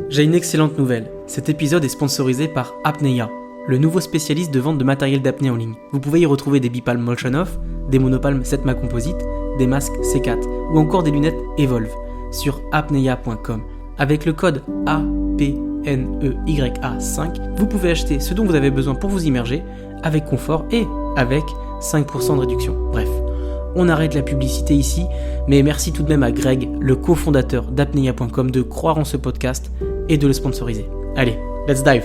J'ai une excellente nouvelle. Cet épisode est sponsorisé par Apnea, le nouveau spécialiste de vente de matériel d'apnée en ligne. Vous pouvez y retrouver des bipalmes Motion Off, des monopalmes 7 Composite, des masques C4 ou encore des lunettes Evolve sur apnea.com. Avec le code APNEYA5, vous pouvez acheter ce dont vous avez besoin pour vous immerger avec confort et avec 5% de réduction. Bref, on arrête la publicité ici, mais merci tout de même à Greg, le cofondateur d'apnea.com, de croire en ce podcast et de le sponsoriser. Allez, let's dive!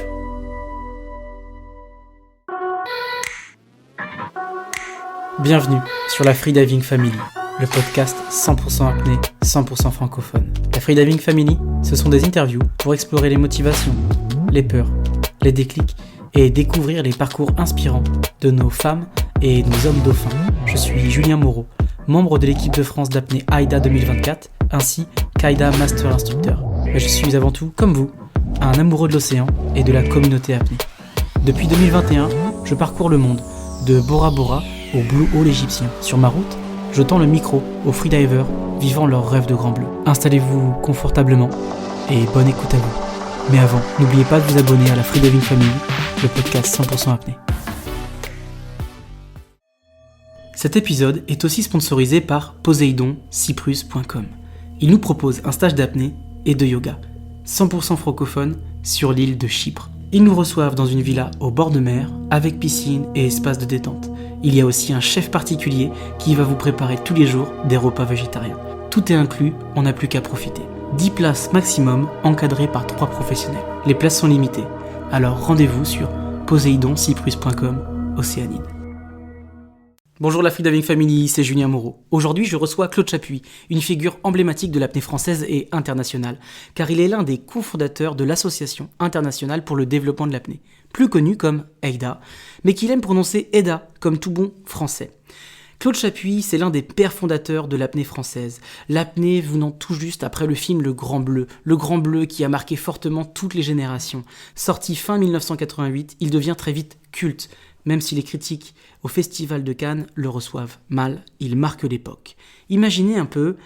Bienvenue sur la Freediving Family, le podcast 100% apnée, 100% francophone. La Freediving Family, ce sont des interviews pour explorer les motivations, les peurs, les déclics et découvrir les parcours inspirants de nos femmes et nos hommes dauphins. Je suis Julien Moreau, membre de l'équipe de France d'apnée AIDA 2024, ainsi qu'AIDA Master Instructeur. Mais je suis avant tout, comme vous, un amoureux de l'océan et de la communauté apnée. Depuis 2021, je parcours le monde, de Bora Bora au Blue Hole égyptien. Sur ma route, je tends le micro aux freedivers vivant leur rêve de grand bleu. Installez-vous confortablement et bonne écoute à vous. Mais avant, n'oubliez pas de vous abonner à la Freediving Family, le podcast 100% apnée. Cet épisode est aussi sponsorisé par PoseidonCyprus.com. Il nous propose un stage d'apnée et de yoga, 100% francophone, sur l'île de Chypre. Ils nous reçoivent dans une villa au bord de mer, avec piscine et espace de détente. Il y a aussi un chef particulier qui va vous préparer tous les jours des repas végétariens. Tout est inclus, on n'a plus qu'à profiter. 10 places maximum, encadrées par 3 professionnels. Les places sont limitées, alors rendez-vous sur PoseidonCyprus.com, Océanide. Bonjour la Freediving Family, c'est Julien Moreau. Aujourd'hui, je reçois Claude Chapuis, une figure emblématique de l'apnée française et internationale, car il est l'un des cofondateurs de l'Association internationale pour le développement de l'apnée, plus connue comme AIDA, mais qu'il aime prononcer EDA, comme tout bon français. Claude Chapuis, c'est l'un des pères fondateurs de l'apnée française, l'apnée venant tout juste après le film Le Grand Bleu qui a marqué fortement toutes les générations. Sorti fin 1988, il devient très vite culte, même si les critiques au Festival de Cannes le reçoivent mal, il marque l'époque. Imaginez un peu,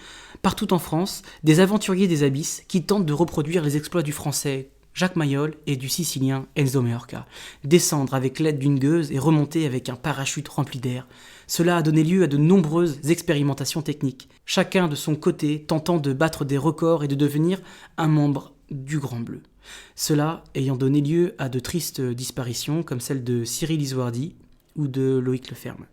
partout en France, des aventuriers des abysses qui tentent de reproduire les exploits du français Jacques Mayol et du sicilien Enzo Maiorca. Descendre avec l'aide d'une gueuse et remonter avec un parachute rempli d'air. Cela a donné lieu à de nombreuses expérimentations techniques, chacun de son côté tentant de battre des records et de devenir un membre du Grand Bleu. Cela ayant donné lieu à de tristes disparitions comme celle de Cyril Isoardi ou de Loïc Leferme.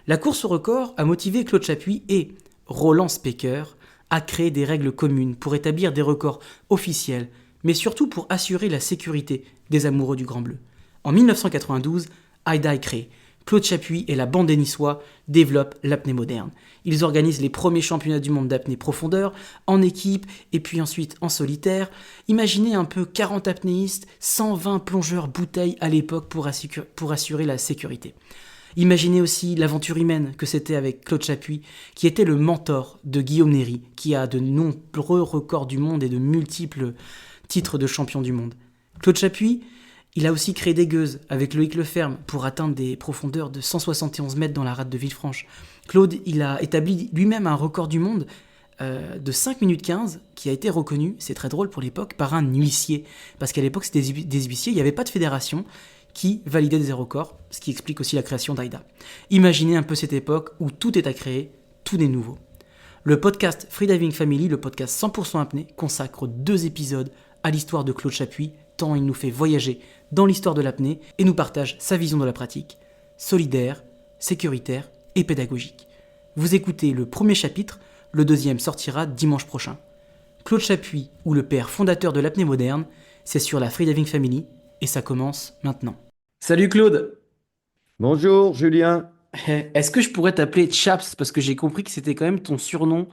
La course au record a motivé Claude Chapuis et Roland Specker à créer des règles communes pour établir des records officiels, mais surtout pour assurer la sécurité des amoureux du Grand Bleu. En 1992, AIDA est créé. Claude Chapuis et la bande des Niçois développent l'apnée moderne. Ils organisent les premiers championnats du monde d'apnée profondeur, en équipe et puis ensuite en solitaire. Imaginez un peu 40 apnéistes, 120 plongeurs bouteilles à l'époque pour assurer la sécurité. Imaginez aussi l'aventure humaine que c'était avec Claude Chapuis, qui était le mentor de Guillaume Néry, qui a de nombreux records du monde et de multiples titres de champion du monde. Claude Chapuis, il a aussi créé des gueuses avec Loïc Leferme pour atteindre des profondeurs de 171 mètres dans la rade de Villefranche. Claude, il a établi lui-même un record du monde de 5 minutes 15 qui a été reconnu, c'est très drôle pour l'époque, par un huissier. Parce qu'à l'époque, c'était des huissiers, il n'y avait pas de fédération qui validait des records, ce qui explique aussi la création d'AIDA. Imaginez un peu cette époque où tout est à créer, tout est nouveau. Le podcast Freediving Family, le podcast 100% apnée, consacre 2 épisodes à l'histoire de Claude Chapuis, tant il nous fait voyager dans l'histoire de l'apnée et nous partage sa vision de la pratique, solidaire, sécuritaire et pédagogique. Vous écoutez le premier chapitre, le deuxième sortira dimanche prochain. Claude Chapuis, ou le père fondateur de l'apnée moderne, c'est sur la Freediving Family et ça commence maintenant. Salut Claude. Bonjour Julien. Est-ce que je pourrais t'appeler Chaps parce que j'ai compris que c'était quand même ton surnom.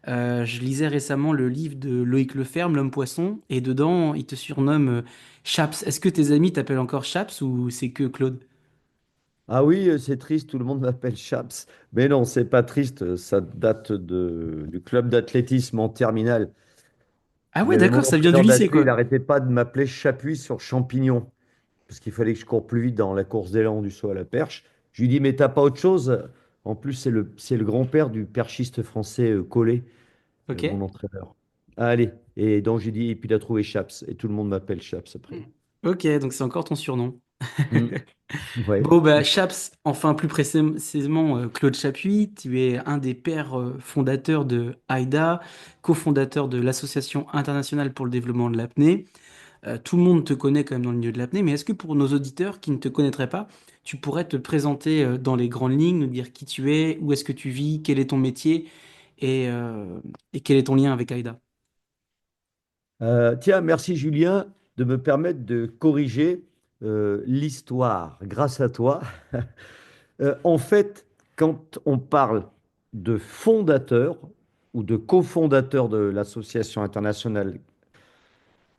Je lisais récemment le livre de Loïc Leferme, L'Homme Poisson, et dedans, il te surnomme Chaps. Est-ce que tes amis t'appellent encore Chaps ou c'est que Claude? Ah oui, c'est triste, tout le monde m'appelle Chaps. Mais non, c'est pas triste, ça date du club d'athlétisme en terminale. Ah ouais, Mais mon d'accord, ça vient du entraîneur lycée, d'athlée, quoi. il n'arrêtait pas de m'appeler Chapuis sur champignon, parce qu'il fallait que je cours plus vite dans la course d'élan du saut à la perche. Je lui dis, mais t'as pas autre chose? En plus, c'est le grand-père du perchiste français Collet, Ok. mon entraîneur. Allez, Et donc j'ai dit, et puis il a trouvé Chaps, et tout le monde m'appelle Chaps après. Ok, donc c'est encore ton surnom. Hmm. Ouais. Bon, bah, Chaps, enfin plus précisément Claude Chapuis, tu es un des pères fondateurs de AIDA, cofondateur de l'Association internationale pour le développement de l'apnée. Tout le monde te connaît quand même dans le milieu de l'apnée, mais est-ce que pour nos auditeurs qui ne te connaîtraient pas, tu pourrais te présenter dans les grandes lignes, nous dire qui tu es, où est-ce que tu vis, quel est ton métier et quel est ton lien avec AIDA? Tiens, merci Julien de me permettre de corriger l'histoire grâce à toi. En fait, quand on parle de fondateur ou de cofondateur de l'association internationale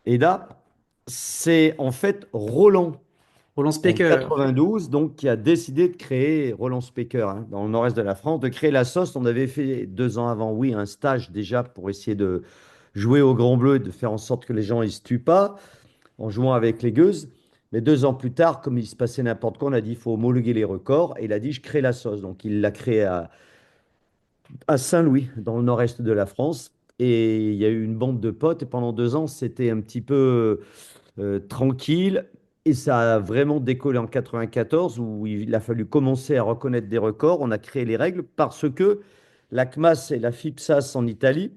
EDA, c'est en fait Roland Roland en Specker. 92 donc qui a décidé de créer Roland Specker dans le nord-est de la France, de créer la sauce. On avait fait 2 ans avant, oui, un stage déjà pour essayer de jouer au Grand Bleu et de faire en sorte que les gens ne se tuent pas en jouant avec les gueuses. Mais 2 ans plus tard, comme il se passait n'importe quoi, on a dit il faut homologuer les records. Et il a dit je crée la sauce. Donc il l'a créé à Saint-Louis, dans le nord-est de la France. Et il y a eu une bande de potes. Et pendant 2 ans, c'était un petit peu tranquille. Et ça a vraiment décollé en 94, où il a fallu commencer à reconnaître des records. On a créé les règles parce que la CMAS et la FIPSAS en Italie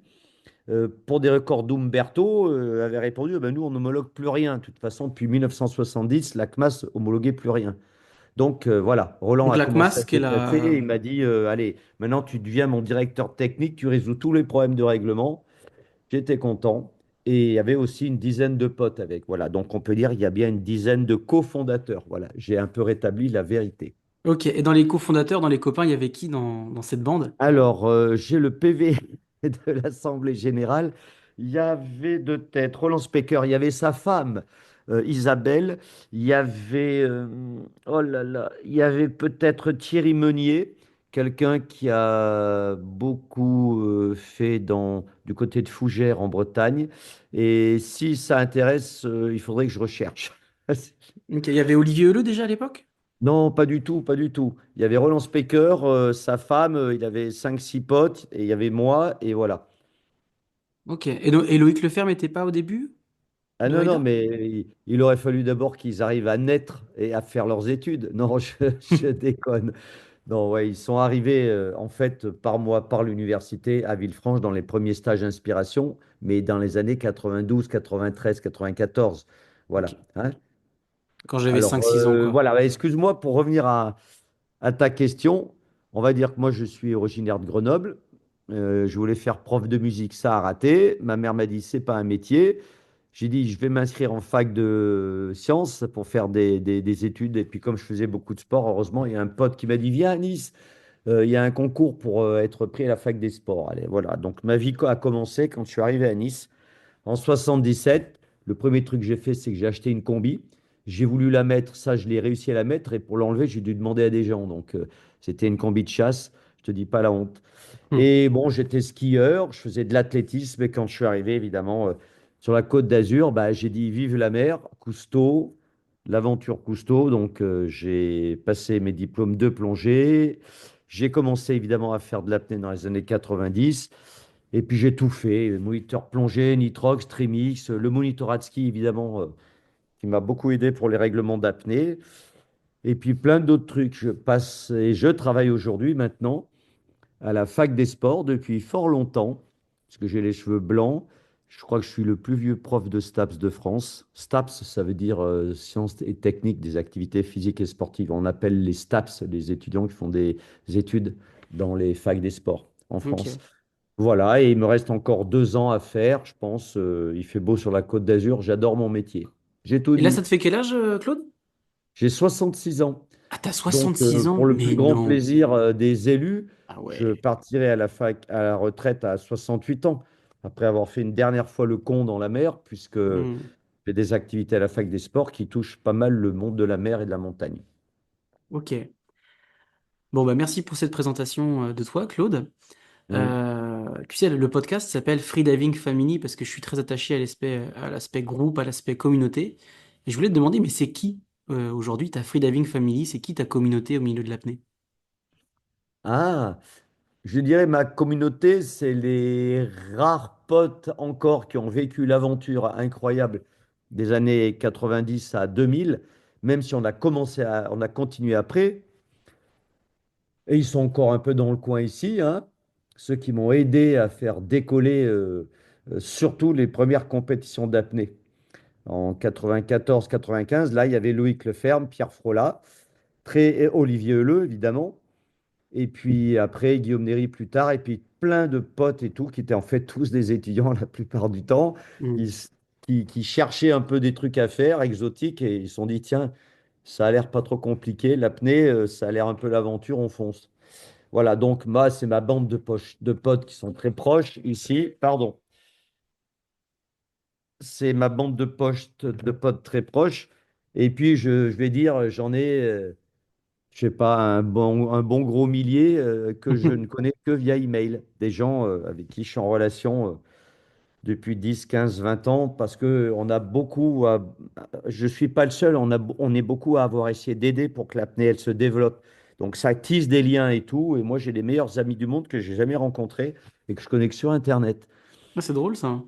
pour des records d'Umberto, avait répondu, ben, nous, on n'homologue plus rien. De toute façon, depuis 1970, la CMAS homologuait plus rien. Donc voilà, Roland Donc a la commencé à CMAS, qui est s'éclater. la... Il m'a dit, allez, maintenant tu deviens mon directeur technique, tu résous tous les problèmes de règlement. J'étais content. Et il y avait aussi une dizaine de potes avec. Voilà, donc on peut dire il y a bien une dizaine de cofondateurs. Voilà, j'ai un peu rétabli la vérité. Ok, et dans les cofondateurs, dans les copains, il y avait qui dans cette bande? Alors, j'ai le PV de l'Assemblée générale. Il y avait de tête Roland Specker, il y avait sa femme, Isabelle, il y avait, oh là là, il y avait peut-être Thierry Meunier, quelqu'un qui a beaucoup fait du côté de Fougères en Bretagne. Et si ça intéresse, il faudrait que je recherche. Ok, il y avait Olivier Heleux déjà à l'époque? Non, pas du tout, pas du tout. Il y avait Roland Specker, sa femme, il avait 5, 6 potes, et il y avait moi, et voilà. Ok, et Loïc Leferme n'était pas au début Ah de non, non, AIDA? mais il aurait fallu d'abord qu'ils arrivent à naître et à faire leurs études. Non, je déconne. Non, ouais, ils sont arrivés, en fait, par moi, par l'université à Villefranche, dans les premiers stages d'inspiration, mais dans les années 92, 93, 94. Ok, Voilà, hein. quand j'avais Alors, 5 6 ans, quoi. voilà, ouais, excuse-moi pour revenir à ta question, on va dire que moi, je suis originaire de Grenoble. Je voulais faire prof de musique, ça a raté. Ma mère m'a dit, c'est pas un métier. J'ai dit, je vais m'inscrire en fac de sciences pour faire des études. Et puis, comme je faisais beaucoup de sport, heureusement, il y a un pote qui m'a dit, viens à Nice. Il y a un concours pour être pris à la fac des sports. Allez, voilà. Donc, ma vie a commencé quand je suis arrivé à Nice. En 77, le premier truc que j'ai fait, c'est que j'ai acheté une combi. J'ai voulu la mettre, ça, je l'ai réussi à la mettre. Et pour l'enlever, j'ai dû demander à des gens. Donc, c'était une combi de chasse. Je te dis pas la honte. Hmm. Et bon, j'étais skieur, je faisais de l'athlétisme. Et quand je suis arrivé, évidemment, sur la Côte d'Azur, bah, j'ai dit vive la mer, Cousteau, l'aventure Cousteau. Donc, j'ai passé mes diplômes de plongée. J'ai commencé évidemment à faire de l'apnée dans les années 90. Et puis j'ai tout fait, moniteur plongée, nitrox, trimix, le monitorat de ski évidemment, qui m'a beaucoup aidé pour les règlements d'apnée. Et puis plein d'autres trucs. Je passe et je travaille aujourd'hui maintenant à la fac des sports depuis fort longtemps, parce que j'ai les cheveux blancs. Je crois que je suis le plus vieux prof de STAPS de France. STAPS, ça veut dire sciences et techniques des activités physiques et sportives. On appelle les STAPS les étudiants qui font des études dans les facs des sports en France. Ok. Voilà, et il me reste encore 2 ans à faire, je pense. Il fait beau sur la Côte d'Azur. J'adore mon métier. J'ai tout Et là, ça dit. te fait quel âge, Claude? J'ai 66 ans. Ah, t'as Donc, 66 ans? pour le plus Mais grand non. plaisir des élus, Ah je ouais. partirai à la fac, à la retraite à 68 ans, après avoir fait une dernière fois le con dans la mer, puisque Hmm. j'ai des activités à la fac des sports qui touchent pas mal le monde de la mer et de la montagne. Ok. Bon, bah merci pour cette présentation de toi, Claude. Mm. Tu sais, le podcast s'appelle Freediving Family parce que je suis très attaché à l'aspect groupe, à l'aspect communauté. Et je voulais te demander, mais c'est qui aujourd'hui ta Freediving Family? C'est qui ta communauté au milieu de l'apnée? Ah! Je dirais ma communauté, c'est les rares potes encore qui ont vécu l'aventure incroyable des années 90 à 2000, même si on a continué après. Et ils sont encore un peu dans le coin ici, hein. Ceux qui m'ont aidé à faire décoller surtout les premières compétitions d'apnée. En 94-95, là, il y avait Loïc Leferme, Pierre Frolat, et Olivier Heuleux, évidemment. Et puis après, Guillaume Néry plus tard, et puis plein de potes et tout, qui étaient en fait tous des étudiants la plupart du temps, Hmm. qui, qui cherchaient un peu des trucs à faire, exotiques, et ils se sont dit, tiens, ça a l'air pas trop compliqué, l'apnée, ça a l'air un peu l'aventure, on fonce. Voilà, donc moi, c'est ma bande de potes qui sont très proches ici. Pardon, c'est ma bande de potes très proches. Et puis, je vais dire, j'en ai, je sais pas, un bon gros millier que je ne connais que via email. Des gens avec qui je suis en relation depuis 10, 15, 20 ans parce que on a beaucoup je suis pas le seul, on est beaucoup à avoir essayé d'aider pour que l'apnée, elle se développe. Donc ça tisse des liens et tout. Et moi, j'ai les meilleurs amis du monde que j'ai jamais rencontrés et que je connais que sur Internet. Ah, c'est drôle ça.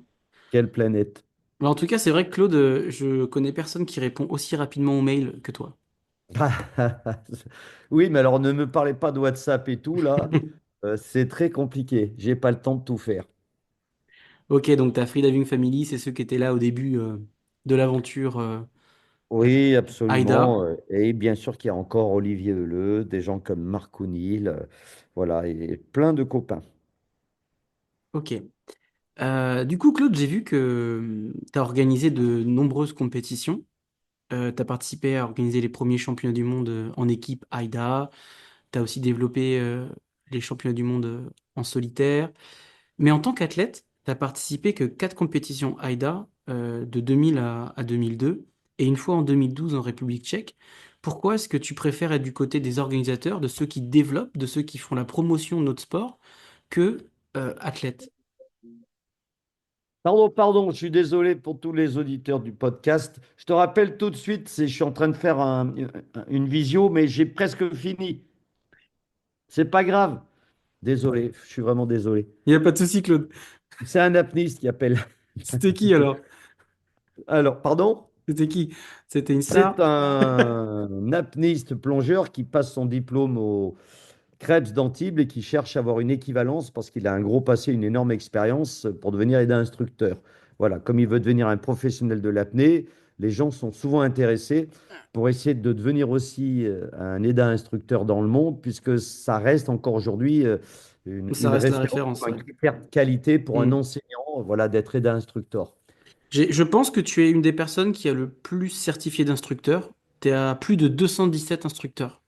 Quelle planète. Mais en tout cas, c'est vrai que Claude, je connais personne qui répond aussi rapidement aux mails que toi. Oui, mais alors ne me parlez pas de WhatsApp et tout, là. C'est très compliqué. J'ai pas le temps de tout faire. Ok, donc ta Free Diving Family, c'est ceux qui étaient là au début de l'aventure euh, Oui, AIDA. absolument. Et bien sûr qu'il y a encore Olivier Deleu, des gens comme Marc Ounil, voilà, et plein de copains. Ok. Du coup, Claude, j'ai vu que tu as organisé de nombreuses compétitions. Tu as participé à organiser les premiers championnats du monde en équipe AIDA. Tu as aussi développé les championnats du monde en solitaire. Mais en tant qu'athlète, tu as participé que 4 compétitions AIDA de 2000 à 2002 et une fois en 2012 en République tchèque. Pourquoi est-ce que tu préfères être du côté des organisateurs, de ceux qui développent, de ceux qui font la promotion de notre sport, que athlète? Pardon, pardon, je suis désolé pour tous les auditeurs du podcast. Je te rappelle tout de suite, je suis en train de faire une visio, mais j'ai presque fini. C'est pas grave. Désolé, je suis vraiment désolé. Il n'y a pas de souci, Claude. C'est un apnéiste qui appelle. C'était qui alors? Alors, pardon? C'était qui? C'était une C'est star? un apnéiste plongeur qui passe son diplôme au Krebs d'Antibes et qui cherche à avoir une équivalence parce qu'il a un gros passé, une énorme expérience pour devenir aide instructeur. Voilà, comme il veut devenir un professionnel de l'apnée, les gens sont souvent intéressés pour essayer de devenir aussi un aide instructeur dans le monde, puisque ça reste encore aujourd'hui Ça une reste la référence, référence, un ouais. critère de qualité pour un Hmm. enseignant, voilà, d'être aide instructeur. Je pense que tu es une des personnes qui a le plus certifié d'instructeur. Tu es à plus de 217 instructeurs.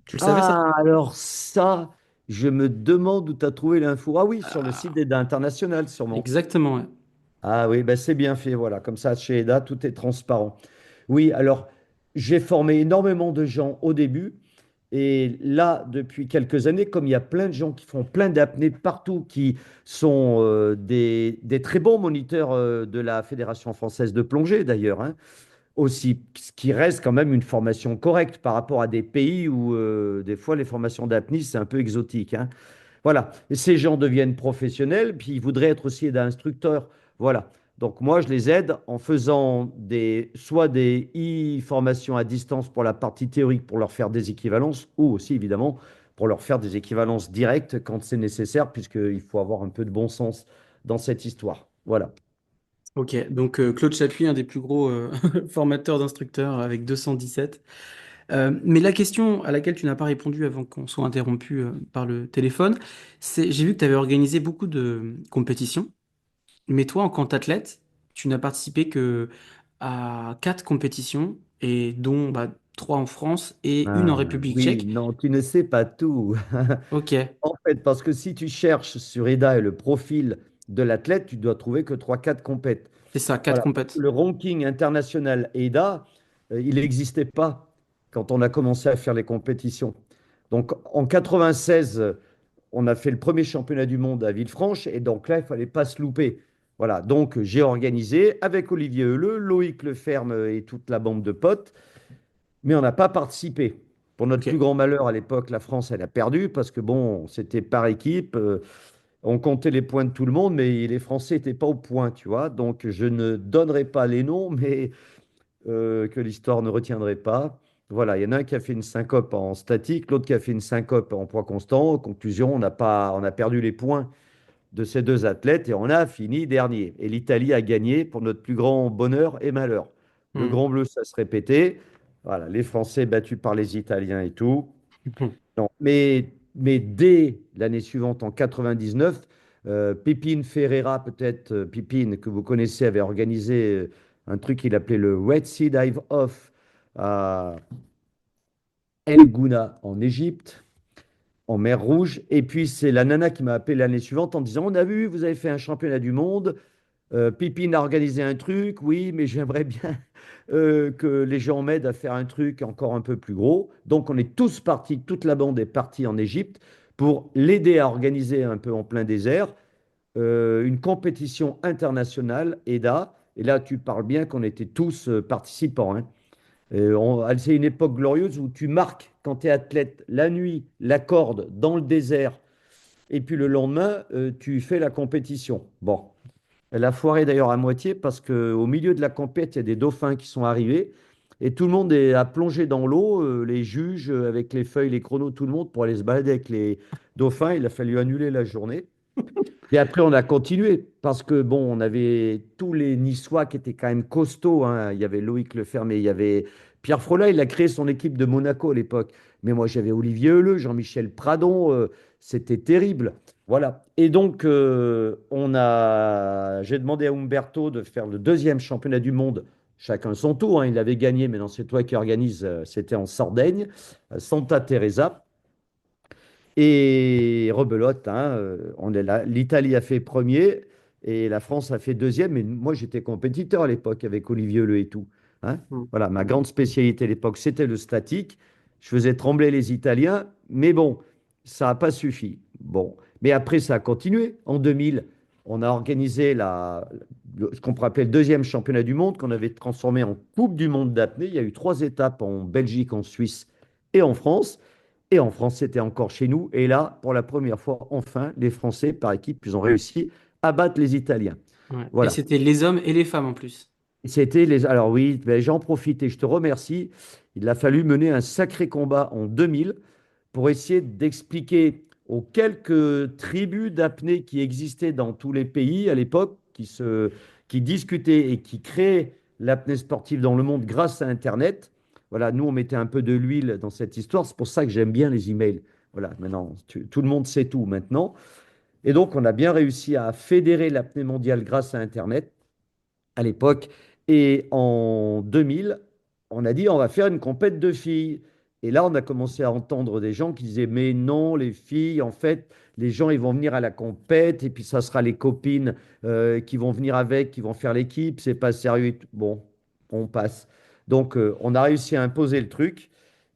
Tu le savais ça? Ah, alors ça, je me demande où tu as trouvé l'info. Ah oui, sur le site Ah, d'Aide international, sûrement. exactement, ouais. Ah oui, ben c'est bien fait, voilà. Comme ça, chez EDA, tout est transparent. Oui, alors, j'ai formé énormément de gens au début. Et là, depuis quelques années, comme il y a plein de gens qui font plein d'apnées partout, qui sont des très bons moniteurs de la Fédération française de plongée, d'ailleurs, hein, aussi, ce qui reste quand même une formation correcte par rapport à des pays où des fois les formations d'apnée, c'est un peu exotique, hein. Voilà. Et ces gens deviennent professionnels, puis ils voudraient être aussi instructeurs. Voilà. Donc moi, je les aide en faisant soit des e-formations à distance pour la partie théorique pour leur faire des équivalences, ou aussi évidemment pour leur faire des équivalences directes quand c'est nécessaire, puisqu'il faut avoir un peu de bon sens dans cette histoire. Voilà. Ok, donc Claude Chapuis, un des plus gros formateurs d'instructeurs avec 217. Mais la question à laquelle tu n'as pas répondu avant qu'on soit interrompu par le téléphone, c'est j'ai vu que tu avais organisé beaucoup de compétitions, mais toi, en tant qu'athlète, tu n'as participé que à 4 compétitions, et dont 3 en France et une en Ah, République oui, tchèque. non, tu ne sais pas tout. Ok, En fait, parce que si tu cherches sur EDA et le profil de l'athlète, tu dois trouver que trois quatre compètes. c'est ça, quatre Voilà. compètes. Le ranking international EDA, il n'existait pas quand on a commencé à faire les compétitions. Donc en 96, on a fait le premier championnat du monde à Villefranche et donc là, il fallait pas se louper. Voilà, donc j'ai organisé avec Olivier Heuleux, Loïc Leferme et toute la bande de potes, mais on n'a pas participé. Pour notre plus Ok. grand malheur, à l'époque, la France, elle a perdu parce que bon, c'était par équipe. On comptait les points de tout le monde, mais les Français n'étaient pas au point, tu vois. Donc, je ne donnerai pas les noms, mais que l'histoire ne retiendrait pas. Voilà, il y en a un qui a fait une syncope en statique, l'autre qui a fait une syncope en poids constant. Conclusion, on a perdu les points de ces deux athlètes et on a fini dernier. Et l'Italie a gagné pour notre plus grand bonheur et malheur. Le Hmm. Grand Bleu, ça se répétait. Voilà, les Français battus par les Italiens et tout. Non. Mais dès l'année suivante, en 99, Pépine Ferreira, peut-être Pépine, que vous connaissez, avait organisé un truc qu'il appelait le Red Sea Dive Off à El Gouna en Égypte, en mer Rouge. Et puis c'est la nana qui m'a appelé l'année suivante en disant, on a vu, vous avez fait un championnat du monde. Pépine a organisé un truc, oui, mais j'aimerais bien que les gens m'aident à faire un truc encore un peu plus gros. Donc on est tous partis, toute la bande est partie en Égypte pour l'aider à organiser un peu en plein désert une compétition internationale, EDA. Et là, tu parles bien qu'on était tous participants, hein. C'est une époque glorieuse où tu marques, quand tu es athlète, la nuit, la corde dans le désert, et puis le lendemain, tu fais la compétition. Bon, elle a foiré d'ailleurs à moitié parce qu'au milieu de la compète, il y a des dauphins qui sont arrivés et tout le monde a plongé dans l'eau, les juges avec les feuilles, les chronos, tout le monde pour aller se balader avec les dauphins. Il a fallu annuler la journée. Et après, on a continué parce que, bon, on avait tous les Niçois qui étaient quand même costauds, hein. Il y avait Loïc Lefermé, il y avait Pierre Frolat, il a créé son équipe de Monaco à l'époque. Mais moi, j'avais Olivier Heuleux, Jean-Michel Pradon, c'était terrible. Voilà. Et donc, j'ai demandé à Umberto de faire le deuxième championnat du monde, chacun son tour, hein. Il avait gagné, mais non, c'est toi qui organise, c'était en Sardaigne, à Santa Teresa. Et rebelote, hein, on est là. L'Italie a fait premier et la France a fait deuxième. Mais moi, j'étais compétiteur à l'époque avec Olivier Le et tout, hein. Hmm. Voilà, ma grande spécialité à l'époque, c'était le statique. Je faisais trembler les Italiens, mais bon, ça n'a pas suffi. Bon, mais après, ça a continué. En 2000, on a organisé ce qu'on pourrait appeler le deuxième championnat du monde, qu'on avait transformé en Coupe du monde d'apnée. Il y a eu trois étapes en Belgique, en Suisse et en France. Et en France, c'était encore chez nous. Et là, pour la première fois, enfin, les Français, par équipe, ils ont réussi à battre les Italiens. Ouais. Et Voilà. c'était les hommes et les femmes en plus. C'était les. Alors oui, ben, j'en profite et je te remercie. Il a fallu mener un sacré combat en 2000 pour essayer d'expliquer aux quelques tribus d'apnée qui existaient dans tous les pays à l'époque, qui discutaient et qui créaient l'apnée sportive dans le monde grâce à Internet. Voilà, nous, on mettait un peu de l'huile dans cette histoire. C'est pour ça que j'aime bien les emails. Voilà, maintenant, tout le monde sait tout maintenant. Et donc, on a bien réussi à fédérer l'apnée mondiale grâce à Internet à l'époque. Et en 2000, on a dit on va faire une compète de filles. Et là, on a commencé à entendre des gens qui disaient mais non, les filles, en fait, les gens ils vont venir à la compète et puis ça sera les copines qui vont venir avec, qui vont faire l'équipe. C'est pas sérieux, et tout. Bon, on passe. Donc, on a réussi à imposer le truc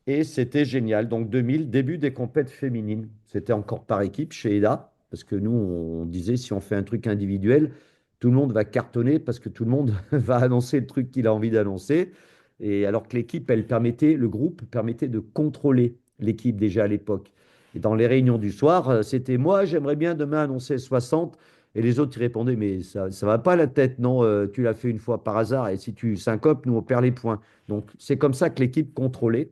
et c'était génial. Donc, 2000, début des compètes féminines. C'était encore par équipe chez EDA parce que nous, on disait si on fait un truc individuel, tout le monde va cartonner parce que tout le monde va annoncer le truc qu'il a envie d'annoncer. Et alors que l'équipe, le groupe permettait de contrôler l'équipe déjà à l'époque. Et dans les réunions du soir, c'était moi, j'aimerais bien demain annoncer 60. Et les autres, ils répondaient, mais ça ne va pas la tête, non, tu l'as fait une fois par hasard. Et si tu syncopes, nous, on perd les points. Donc, c'est comme ça que l'équipe contrôlait.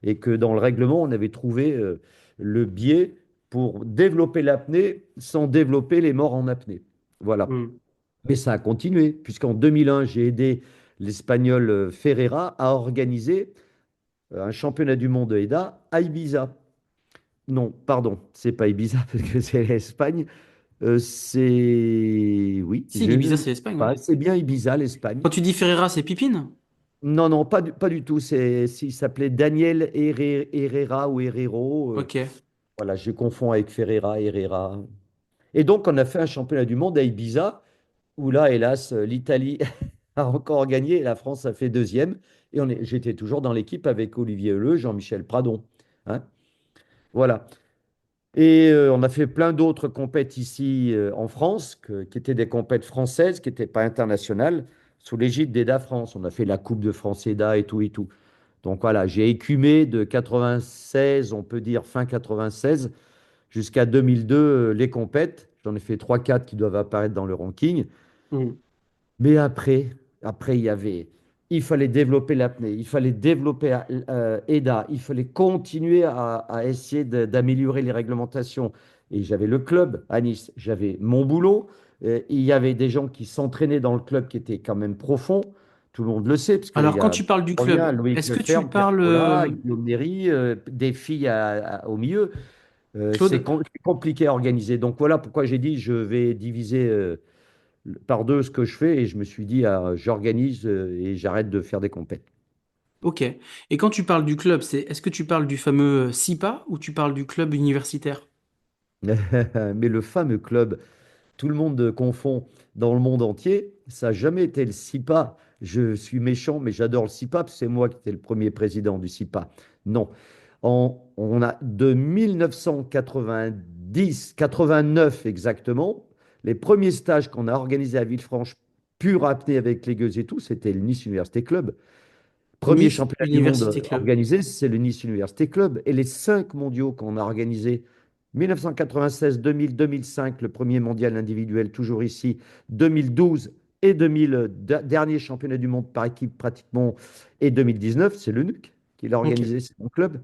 Et que dans le règlement, on avait trouvé le biais pour développer l'apnée sans développer les morts en apnée. Voilà. Hmm. Mais ça a continué, puisqu'en 2001, j'ai aidé l'Espagnol Ferreira à organiser un championnat du monde EDA à Ibiza. Non, pardon, c'est pas Ibiza parce que c'est l'Espagne. Oui, Si, l'Ibiza, c'est l'Espagne, ouais. c'est bien Ibiza, l'Espagne. Quand tu dis Ferreira, c'est Pipine? Non, non, pas du tout. Il s'appelait Daniel Herrera ou Herrero. Ok. Voilà, je confonds avec Ferreira, Herrera. Et donc, on a fait un championnat du monde à Ibiza, où là, hélas, l'Italie a encore gagné et la France a fait deuxième. Et j'étais toujours dans l'équipe avec Olivier Heuleux, Jean-Michel Pradon, hein. Voilà. Et on a fait plein d'autres compètes ici en France, qui étaient des compètes françaises, qui n'étaient pas internationales, sous l'égide d'EDA France. On a fait la Coupe de France EDA et tout et tout. Donc voilà, j'ai écumé de 96, on peut dire fin 96, jusqu'à 2002, les compètes. J'en ai fait trois quatre qui doivent apparaître dans le ranking. Hmm. Mais après, il fallait développer l'apnée, il fallait développer EDA, il fallait continuer à essayer d'améliorer les réglementations. Et j'avais le club à Nice, j'avais mon boulot. Il y avait des gens qui s'entraînaient dans le club qui étaient quand même profonds. Tout le monde le sait, parce qu'il Alors, y quand a tu parles du Aurélien, club, Loïc est-ce que tu Leferme, Pierre parles, Paula, Guillaume Méry, des filles au milieu. Claude? C'est compliqué à organiser. Donc voilà pourquoi j'ai dit je vais diviser par deux ce que je fais et je me suis dit j'organise et j'arrête de faire des compètes. Ok. Et quand tu parles du club, est-ce que tu parles du fameux SIPA ou tu parles du club universitaire? Mais le fameux club, tout le monde confond dans le monde entier, ça n'a jamais été le SIPA. Je suis méchant, mais j'adore le SIPA, parce que c'est moi qui étais le premier président du SIPA. Non. On a de 1990, 89 exactement, les premiers stages qu'on a organisés à Villefranche, pur apnée avec les gueuses et tout, c'était le Nice Université Club. Premier Nice championnat du monde Université Club. organisé, c'est le Nice Université Club. Et les cinq mondiaux qu'on a organisés, 1996, 2000, 2005, le premier mondial individuel, toujours ici, 2012 et 2000, dernier championnat du monde par équipe pratiquement, et 2019, c'est le NUC qui l'a Ok. organisé, c'est mon club.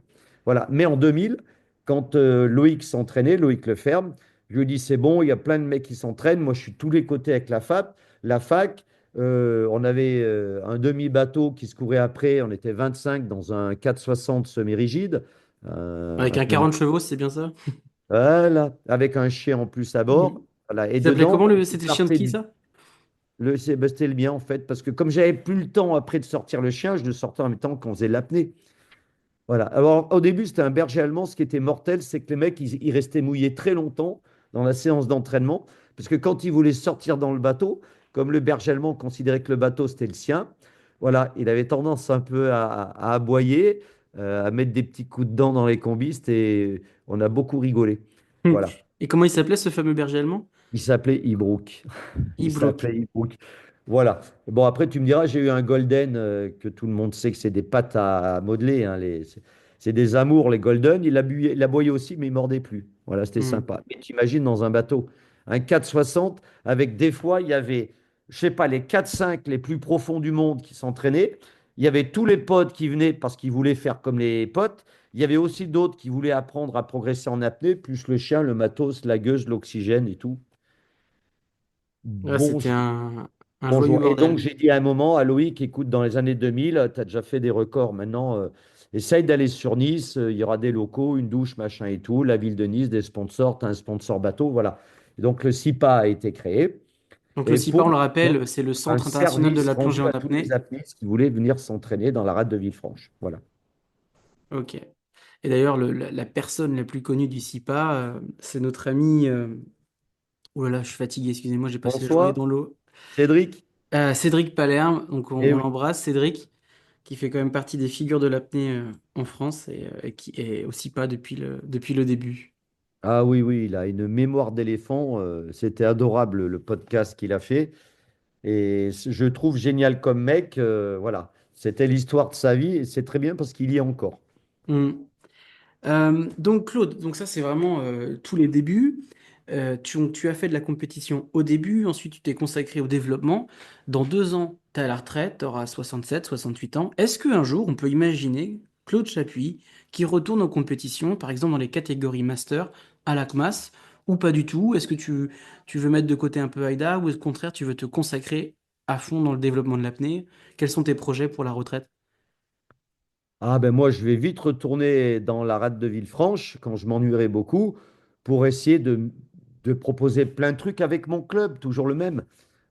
Voilà. Mais en 2000, quand Loïc s'entraînait, Loïc Leferme, je lui ai dit, c'est bon, il y a plein de mecs qui s'entraînent. Moi, je suis tous les côtés avec la fac. On avait un demi-bateau qui se courait après. On était 25 dans un 460 semi-rigide, Avec un un pneumatique. 40 chevaux, c'est bien ça? Voilà, avec un chien en plus à bord. Mhm. Voilà. Et Il s'appelait dedans, comment ben, c'était le chien de partait qui ça? c'était le mien en fait, parce que comme j'avais plus le temps après de sortir le chien, je le sortais en même temps qu'on faisait l'apnée. Voilà. Alors, au début, c'était un berger allemand. Ce qui était mortel, c'est que les mecs, ils restaient mouillés très longtemps dans la séance d'entraînement. Parce que quand ils voulaient sortir dans le bateau, comme le berger allemand considérait que le bateau, c'était le sien, voilà, il avait tendance un peu à aboyer, à mettre des petits coups de dents dans les combistes et on a beaucoup rigolé. Hmm. Voilà. Et comment il s'appelait ce fameux berger allemand? Il s'appelait Ibrook. Il Ibrook. s'appelait Ibrook. Voilà. Bon, après, tu me diras, j'ai eu un Golden que tout le monde sait que c'est des pâtes à modeler, hein, c'est des amours, les Golden. Il aboyait aussi, mais il mordait plus. Voilà, c'était Hmm. sympa. Mais t'imagines dans un bateau, un 460, avec des fois, il y avait, je sais pas, les 4-5 les plus profonds du monde qui s'entraînaient. Il y avait tous les potes qui venaient parce qu'ils voulaient faire comme les potes. Il y avait aussi d'autres qui voulaient apprendre à progresser en apnée, plus le chien, le matos, la gueuse, l'oxygène et tout. Ouais, c'était Bonjour. un joyeux Bonjour. Et donc, bordel. j'ai dit à un moment à Loïc, écoute, dans les années 2000, tu as déjà fait des records. Maintenant, essaye d'aller sur Nice. Il y aura des locaux, une douche, machin et tout. La ville de Nice, des sponsors, tu as un sponsor bateau. Voilà. Et donc, le SIPA a été créé. Donc Et le il SIPA, faut on le maintenant rappelle, c'est le un Centre international de service la plongée rendu en à tous les apnée. apnéistes qui voulaient venir s'entraîner dans la rade de Villefranche. Voilà. Ok. Et d'ailleurs, la personne la plus connue du SIPA, c'est notre ami. Oh là là, je suis fatigué, excusez-moi, j'ai passé la journée François, dans l'eau. Cédric? Cédric Palerme, donc Eh on oui. l'embrasse, Cédric, qui fait quand même partie des figures de l'apnée en France et qui est au SIPA depuis le début. Ah oui, oui, il a une mémoire d'éléphant. C'était adorable le podcast qu'il a fait. Et je trouve génial comme mec. Voilà. C'était l'histoire de sa vie et c'est très bien parce qu'il y est encore. Hmm. Donc Claude, donc ça c'est vraiment tous les débuts. Tu as fait de la compétition au début, ensuite tu t'es consacré au développement. Dans 2 ans, tu es à la retraite, tu auras 67, 68 ans. Est-ce qu'un jour on peut imaginer Claude Chapuis qui retourne en compétition, par exemple dans les catégories master à la CMAS, ou pas du tout? Est-ce que tu veux mettre de côté un peu AIDA ou au contraire tu veux te consacrer à fond dans le développement de l'apnée? Quels sont tes projets pour la retraite? Ah ben moi, je vais vite retourner dans la rade de Villefranche quand je m'ennuierai beaucoup pour essayer de proposer plein de trucs avec mon club, toujours le même.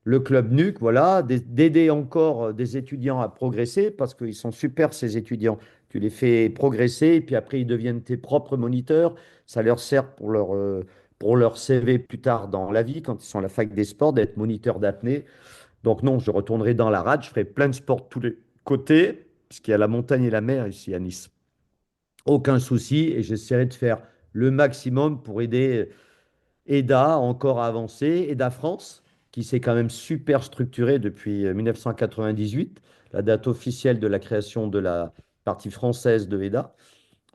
Le club NUC, voilà, d'aider encore des étudiants à progresser parce qu'ils sont super ces étudiants. Tu les fais progresser et puis après ils deviennent tes propres moniteurs. Ça leur sert pour leur CV plus tard dans la vie quand ils sont à la fac des sports d'être moniteur d'apnée. Donc non, je retournerai dans la rade, je ferai plein de sports de tous les côtés, puisqu'il y a la montagne et la mer ici à Nice. Aucun souci, et j'essaierai de faire le maximum pour aider EDA encore à avancer, EDA France, qui s'est quand même super structuré depuis 1998, la date officielle de la création de la partie française de EDA.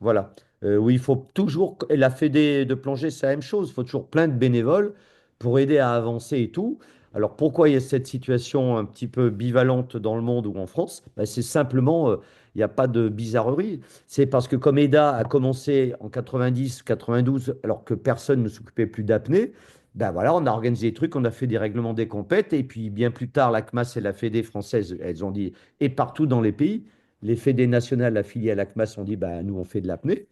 Voilà. Où il faut toujours, et la Fédé de plongée, c'est la même chose. Il faut toujours plein de bénévoles pour aider à avancer et tout. Alors pourquoi il y a cette situation un petit peu bivalente dans le monde ou en France? Ben, c'est simplement, il n'y a pas de bizarrerie. C'est parce que comme EDA a commencé en 90, 92, alors que personne ne s'occupait plus d'apnée, ben voilà, on a organisé des trucs, on a fait des règlements des compètes, et puis bien plus tard, la CMAS et la Fédé française, elles ont dit, et partout dans les pays, les fédés nationales affiliées à la CMAS ont dit, ben, nous, on fait de l'apnée.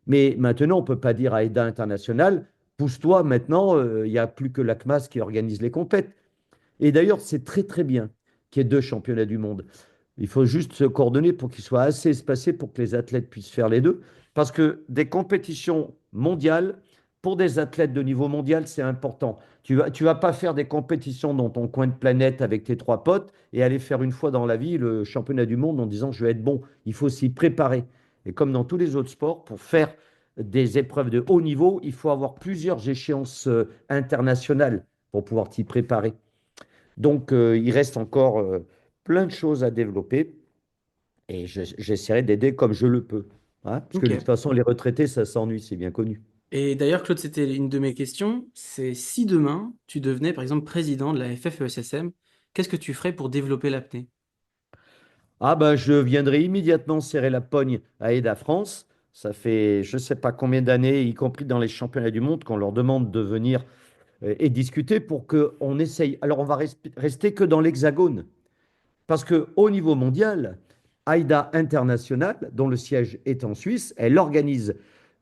Mais maintenant, on ne peut pas dire à EDA International, pousse-toi, maintenant, il n'y a plus que la CMAS qui organise les compètes. Et d'ailleurs, c'est très très bien qu'il y ait deux championnats du monde. Il faut juste se coordonner pour qu'ils soient assez espacés pour que les athlètes puissent faire les deux. Parce que des compétitions mondiales, pour des athlètes de niveau mondial, c'est important. Tu vas pas faire des compétitions dans ton coin de planète avec tes trois potes et aller faire une fois dans la vie le championnat du monde en disant je vais être bon. Il faut s'y préparer. Et comme dans tous les autres sports, pour faire des épreuves de haut niveau, il faut avoir plusieurs échéances internationales pour pouvoir t'y préparer. Donc, il reste encore plein de choses à développer et j'essaierai d'aider comme je le peux, hein, parce que de toute Ok. façon, les retraités, ça s'ennuie, c'est bien connu. Et d'ailleurs, Claude, c'était une de mes questions. C'est si demain, tu devenais, par exemple, président de la FFESSM, qu'est-ce que tu ferais pour développer l'apnée? Ah ben, je viendrai immédiatement serrer la pogne à EDA France. Ça fait je ne sais pas combien d'années, y compris dans les championnats du monde, qu'on leur demande de venir et discuter pour qu'on essaye. Alors, on va rester que dans l'Hexagone. Parce qu'au niveau mondial, AIDA International, dont le siège est en Suisse, elle organise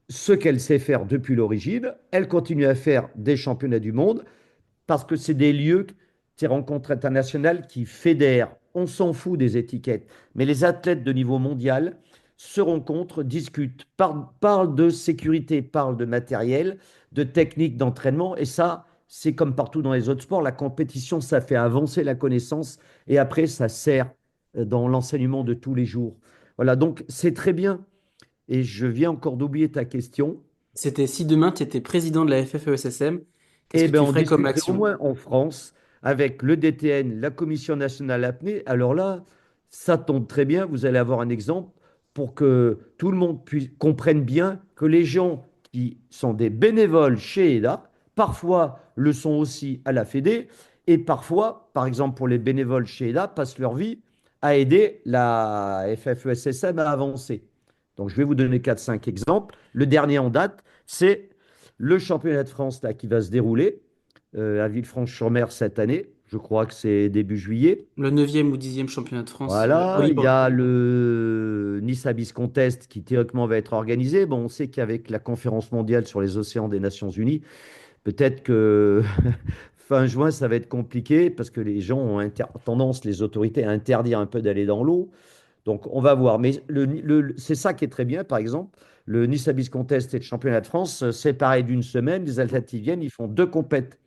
ce qu'elle sait faire depuis l'origine. Elle continue à faire des championnats du monde parce que c'est des lieux, ces rencontres internationales qui fédèrent. On s'en fout des étiquettes. Mais les athlètes de niveau mondial se rencontrent, discutent, parlent de sécurité, parlent de matériel, de techniques d'entraînement. Et ça, c'est comme partout dans les autres sports. La compétition, ça fait avancer la connaissance et après, ça sert dans l'enseignement de tous les jours. Voilà, donc c'est très bien. Et je viens encore d'oublier ta question. C'était si demain, tu étais président de la FFESSM, qu'est-ce Eh que bien, tu on ferais comme discuterait au action? moins en France avec le DTN, la Commission nationale apnée. Alors là, ça tombe très bien. Vous allez avoir un exemple pour que tout le monde comprenne bien que les gens qui sont des bénévoles chez EDA, parfois le sont aussi à la Fédé, et parfois, par exemple pour les bénévoles chez EDA, passent leur vie à aider la FFESSM à avancer. Donc, je vais vous donner quatre, cinq exemples. Le dernier en date, c'est le championnat de France là, qui va se dérouler à Villefranche-sur-Mer cette année. Je crois que c'est début juillet. Le neuvième ou dixième championnat de France Voilà, il y volleyball. a le Nice Abyss Contest qui théoriquement va être organisé. Bon, on sait qu'avec la conférence mondiale sur les océans des Nations Unies, peut-être que fin juin, ça va être compliqué parce que les gens ont tendance, les autorités, à interdire un peu d'aller dans l'eau. Donc, on va voir. Mais c'est ça qui est très bien, par exemple. Le Nice Abyss Contest et le championnat de France, séparés d'une semaine, les athlètes qui viennent, ils font deux compètes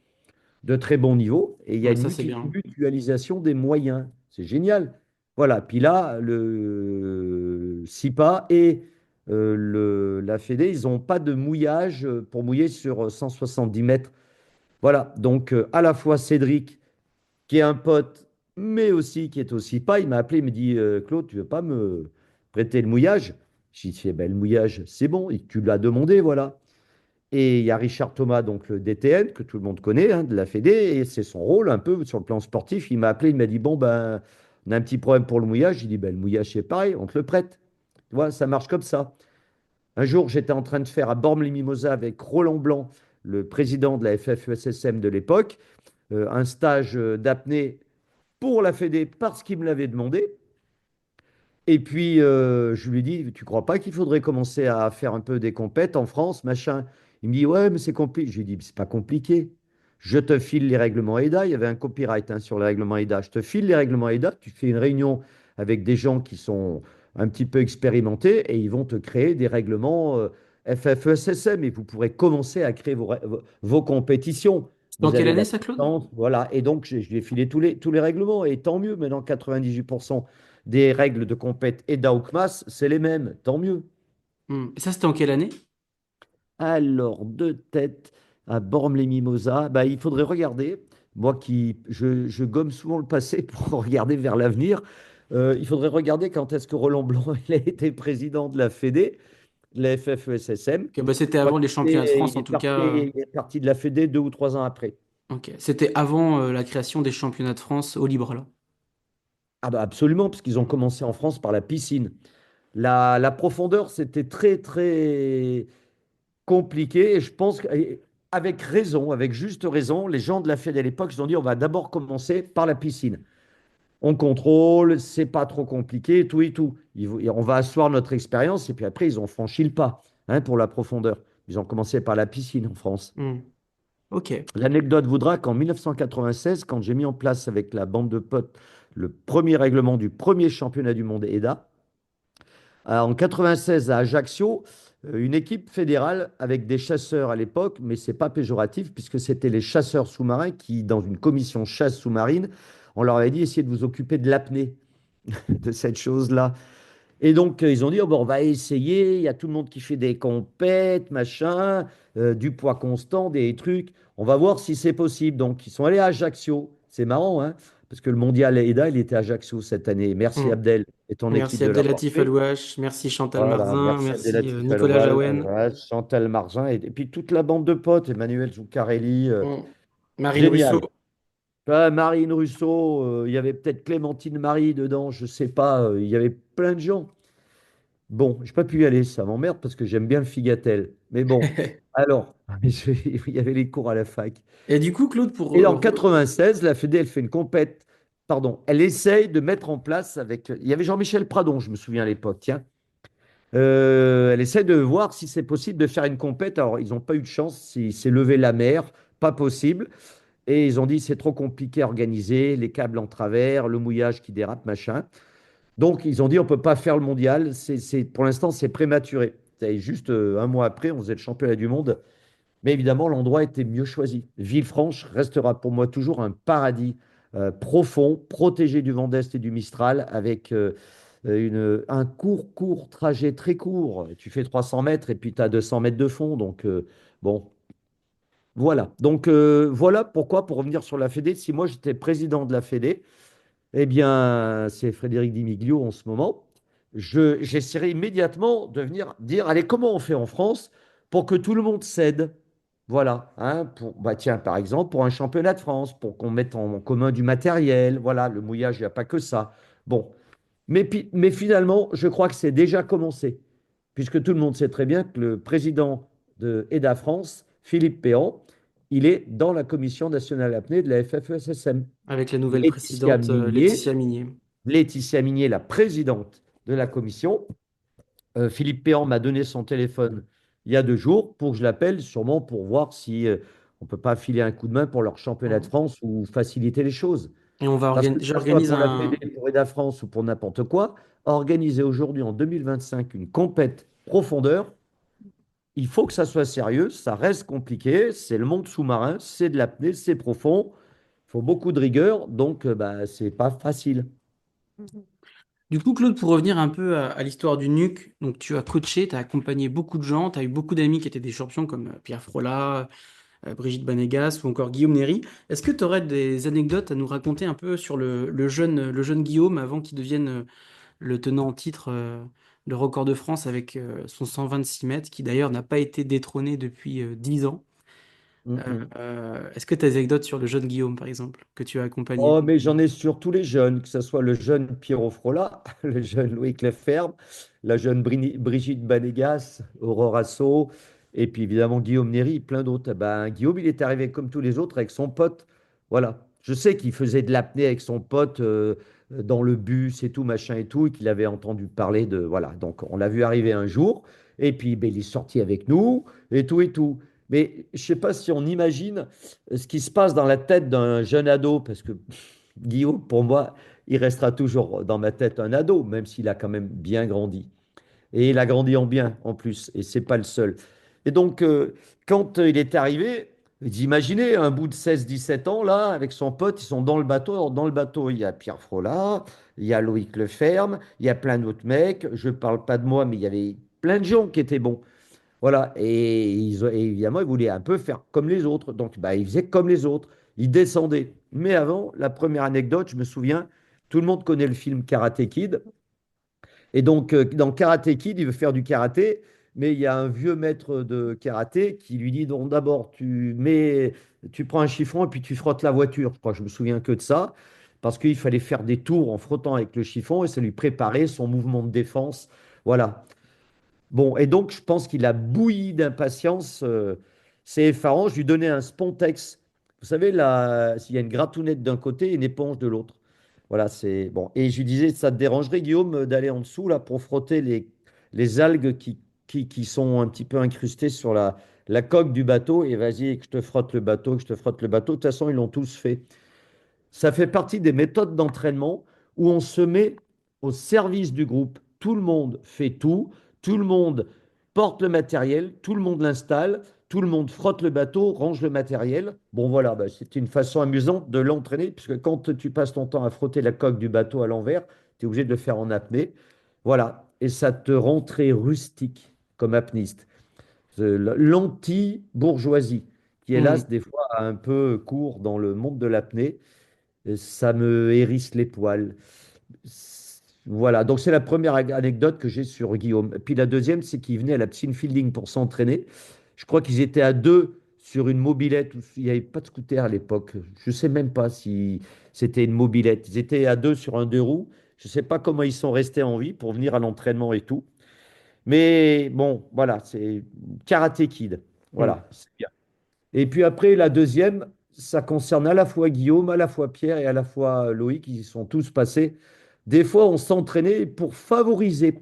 de très bon niveau et il y a Ouais, une ça, c'est bien. mutualisation des moyens. C'est génial. Voilà. Puis là, le SIPA et la Fédé, ils n'ont pas de mouillage pour mouiller sur 170 mètres. Voilà. Donc, à la fois Cédric, qui est un pote, mais aussi qui est au SIPA, il m'a appelé, il me dit Claude, tu veux pas me prêter le mouillage? J'ai dit, ben, le mouillage, c'est bon, tu l'as demandé, voilà. Et il y a Richard Thomas, donc le DTN, que tout le monde connaît, hein, de la Fédé, et c'est son rôle un peu sur le plan sportif. Il m'a appelé, il m'a dit, bon, ben, on a un petit problème pour le mouillage. J'ai dit, ben, le mouillage, c'est pareil, on te le prête. Tu vois, ça marche comme ça. Un jour, j'étais en train de faire à Bormes-les-Mimosas avec Roland Blanc, le président de la FFESSM de l'époque, un stage d'apnée pour la Fédé parce qu'il me l'avait demandé. Et puis, je lui ai dit, tu crois pas qu'il faudrait commencer à faire un peu des compètes en France, machin? Il me dit, ouais, mais c'est compliqué. Je lui ai dit, c'est pas compliqué. Je te file les règlements EDA. Il y avait un copyright hein, sur les règlements EDA. Je te file les règlements EDA. Tu fais une réunion avec des gens qui sont un petit peu expérimentés et ils vont te créer des règlements FFESSM et vous pourrez commencer à créer vos compétitions. Dans Vous quelle avez année la ça, Claude? licence, voilà. Et donc, je lui ai filé tous les règlements. Et tant mieux, maintenant, 98% des règles de compète et d'AUCMAS, c'est les mêmes, tant mieux. Et ça, c'était en quelle année? Alors, de tête à Bormes-les-Mimosas, bah, il faudrait regarder. Moi je gomme souvent le passé pour regarder vers l'avenir. Il faudrait regarder quand est-ce que Roland Blanc il a été président de la Fédé, de la FFESSM. Ok, bah, c'était Je crois avant les qu'il championnats de France, il en est tout parti, cas. il est parti de la Fédé 2 ou 3 ans après. Ok, c'était avant la création des championnats de France au libre, là. Ah bah absolument, parce qu'ils ont commencé en France par la piscine. La profondeur, c'était très, très compliqué. Et je pense qu'avec raison, avec juste raison, les gens de la Fédé à l'époque, ils ont dit, on va d'abord commencer par la piscine. On contrôle, c'est pas trop compliqué, tout et tout. On va asseoir notre expérience, et puis après, ils ont franchi le pas pour la profondeur. Ils ont commencé par la piscine en France. Hmm. Ok. L'anecdote voudra qu'en 1996, quand j'ai mis en place avec la bande de potes le premier règlement du premier championnat du monde EDA, en 96 à Ajaccio, une équipe fédérale avec des chasseurs à l'époque, mais c'est pas péjoratif puisque c'était les chasseurs sous-marins qui, dans une commission chasse sous-marine, on leur avait dit essayez de vous occuper de l'apnée, de cette chose-là. Et donc, ils ont dit, oh, bon, on va essayer. Il y a tout le monde qui fait des compètes, machin, du poids constant, des trucs. On va voir si c'est possible. Donc, ils sont allés à Ajaccio. C'est marrant, hein, parce que le mondial EDA, il était à Ajaccio cette année. Merci Hmm. Abdel et ton équipe Merci de l'avoir Abdelatif fait. Alouache, merci Chantal Voilà, Marzin, merci merci Abdelatif Nicolas Aloual, Jaouen, voilà, Chantal Marzin et puis toute la bande de potes, Emmanuel Zuccarelli. hmm, Marine Russo. Génial. Ah, Marine Russo, il y avait peut-être Clémentine Marie dedans, je sais pas, il y avait plein de gens. Bon, j'ai pas pu y aller, ça m'emmerde parce que j'aime bien le figatel. Mais bon, alors, il y avait les cours à la fac. Et du coup, Claude, pour... Et en 96, la Fédé, elle fait une compète, pardon, elle essaye de mettre en place avec, il y avait Jean-Michel Pradon, je me souviens à l'époque, tiens. Elle essaie de voir si c'est possible de faire une compète. Alors, ils n'ont pas eu de chance, c'est levé la mer, pas possible. Et ils ont dit c'est trop compliqué à organiser, les câbles en travers, le mouillage qui dérape, machin. Donc, ils ont dit on ne peut pas faire le mondial. Pour l'instant, c'est prématuré. Et juste un mois après, on faisait le championnat du monde. Mais évidemment, l'endroit était mieux choisi. Villefranche restera pour moi toujours un paradis profond, protégé du vent d'Est et du Mistral, avec un court trajet très court. Tu fais 300 mètres et puis tu as 200 mètres de fond. Donc, bon, voilà. Donc, voilà pourquoi, pour revenir sur la Fédé, si moi j'étais président de la Fédé, eh bien, c'est Frédéric Dimiglio en ce moment. J'essaierai immédiatement de venir dire, allez, comment on fait en France pour que tout le monde cède? Voilà, hein, bah tiens, par exemple, pour un championnat de France, pour qu'on mette en commun du matériel, voilà, le mouillage, il n'y a pas que ça. Bon, mais finalement, je crois que c'est déjà commencé, puisque tout le monde sait très bien que le président de EDA France, Philippe Péan, il est dans la commission nationale apnée de la FFESSM. avec la nouvelle Laetitia présidente Minier, Laetitia Minier. Laetitia Minier, la présidente de la commission. Philippe Péan m'a donné son téléphone il y a 2 jours pour que je l'appelle, sûrement pour voir si on ne peut pas filer un coup de main pour leur championnat de Hmm. France ou faciliter les choses. Et on va Parce que que ce soit j'organise pour la Fédé, un... pour EDA France ou pour n'importe quoi, organiser aujourd'hui en 2025 une compète profondeur, il faut que ça soit sérieux, ça reste compliqué, c'est le monde sous-marin, c'est de l'apnée, c'est profond, il faut beaucoup de rigueur, donc bah, c'est pas facile. Du coup, Claude, pour revenir un peu à l'histoire du NUC, donc tu as coaché, tu as accompagné beaucoup de gens, tu as eu beaucoup d'amis qui étaient des champions comme Pierre Frolat, Brigitte Banégas ou encore Guillaume Néry. Est-ce que tu aurais des anecdotes à nous raconter un peu sur le jeune Guillaume avant qu'il devienne le tenant en titre, le record de France avec son 126 mètres, qui d'ailleurs n'a pas été détrôné depuis 10 ans. Mm. Est-ce que tu as des anecdotes sur le jeune Guillaume, par exemple, que tu as accompagné? Oh, mais j'en ai sur tous les jeunes, que ce soit le jeune Pierrot Frolat, le jeune Louis Clefferme, la jeune Brigitte Banégas, Aurore Asso, et puis évidemment Guillaume Néry, plein d'autres. Eh ben, Guillaume, il est arrivé comme tous les autres avec son pote. Voilà. Je sais qu'il faisait de l'apnée avec son pote dans le bus et tout, machin et tout, et qu'il avait entendu parler de. Voilà. Donc, on l'a vu arriver un jour, et puis ben, il est sorti avec nous, et tout et tout. Mais je ne sais pas si on imagine ce qui se passe dans la tête d'un jeune ado, parce que Guillaume, pour moi, il restera toujours dans ma tête un ado, même s'il a quand même bien grandi. Et il a grandi en bien, en plus, et c'est pas le seul. Et donc, quand il est arrivé, vous imaginez un bout de 16 17 ans, là, avec son pote, ils sont dans le bateau. Alors, dans le bateau, il y a Pierre Frolat, il y a Loïc Leferme, il y a plein d'autres mecs. Je ne parle pas de moi, mais il y avait plein de gens qui étaient bons. Voilà, et évidemment, ils voulaient un peu faire comme les autres. Donc, bah, ils faisaient comme les autres. Ils descendaient. Mais avant, la première anecdote, je me souviens, Tout le monde connaît le film Karate Kid. Et donc, dans Karate Kid, il veut faire du karaté, mais il y a un vieux maître de karaté qui lui dit, donc d'abord, tu prends un chiffon et puis tu frottes la voiture. Je crois que je me souviens que de ça, parce qu'il fallait faire des tours en frottant avec le chiffon et ça lui préparait son mouvement de défense. Voilà. Bon, et donc je pense qu'il a bouilli d'impatience. C'est effarant. Je lui donnais un Spontex. Vous savez, là, s'il y a une gratounette d'un côté et une éponge de l'autre. Voilà, c'est bon. Et je lui disais, ça te dérangerait, Guillaume, d'aller en dessous là pour frotter les algues qui sont un petit peu incrustées sur la coque du bateau. Et vas-y, que je te frotte le bateau, que je te frotte le bateau. De toute façon, ils l'ont tous fait. Ça fait partie des méthodes d'entraînement où on se met au service du groupe. Tout le monde fait tout le monde porte le matériel, tout le monde l'installe, tout le monde frotte le bateau, range le matériel. Bon voilà, bah, c'est une façon amusante de l'entraîner, puisque quand tu passes ton temps à frotter la coque du bateau à l'envers, tu es obligé de le faire en apnée. Voilà, et ça te rend très rustique comme apniste. L'anti-bourgeoisie, qui hélas, Hmm. des fois, a un peu cours dans le monde de l'apnée. Ça me hérisse les poils. Voilà, donc c'est la première anecdote que j'ai sur Guillaume. Et puis la deuxième, c'est qu'il venait à la piscine Fielding pour s'entraîner. Je crois qu'ils étaient à deux sur une mobilette. Il n'y avait pas de scooter à l'époque. Je ne sais même pas si c'était une mobilette. Ils étaient à deux sur un deux roues. Je ne sais pas comment ils sont restés en vie pour venir à l'entraînement et tout. Mais bon, voilà, c'est Karate Kid. Hmm. Voilà, c'est bien. Et puis après, la deuxième, ça concerne à la fois Guillaume, à la fois Pierre et à la fois Loïc, ils y sont tous passés. Des fois, on s'entraînait pour favoriser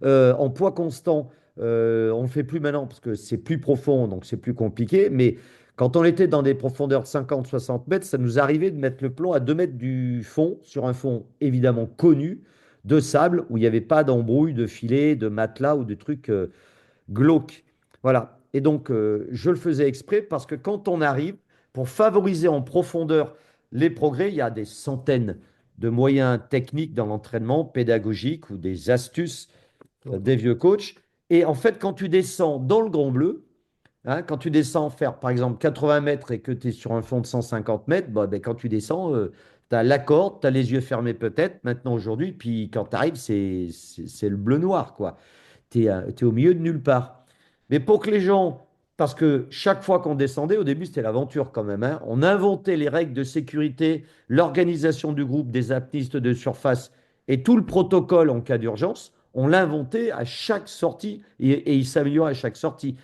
en poids constant. On ne le fait plus maintenant parce que c'est plus profond, donc c'est plus compliqué. Mais quand on était dans des profondeurs de 50-60 mètres, ça nous arrivait de mettre le plomb à 2 mètres du fond, sur un fond évidemment connu, de sable, où il n'y avait pas d'embrouille, de filet, de matelas ou de trucs glauque. Voilà. Et donc, je le faisais exprès parce que quand on arrive, pour favoriser en profondeur les progrès, il y a des centaines de moyens techniques dans l'entraînement pédagogique ou des astuces des vieux coachs. Et en fait, quand tu descends dans le Grand Bleu, hein, quand tu descends faire par exemple 80 mètres et que tu es sur un fond de 150 mètres, bah, ben, quand tu descends, tu as la corde, tu as les yeux fermés peut-être maintenant aujourd'hui, puis quand tu arrives, c'est le bleu-noir, quoi. Tu es au milieu de nulle part. Mais pour que les gens, parce que chaque fois qu'on descendait, au début c'était l'aventure quand même, hein, on inventait les règles de sécurité, l'organisation du groupe des apnistes de surface et tout le protocole en cas d'urgence, on l'inventait à chaque sortie et il s'améliorait à chaque sortie.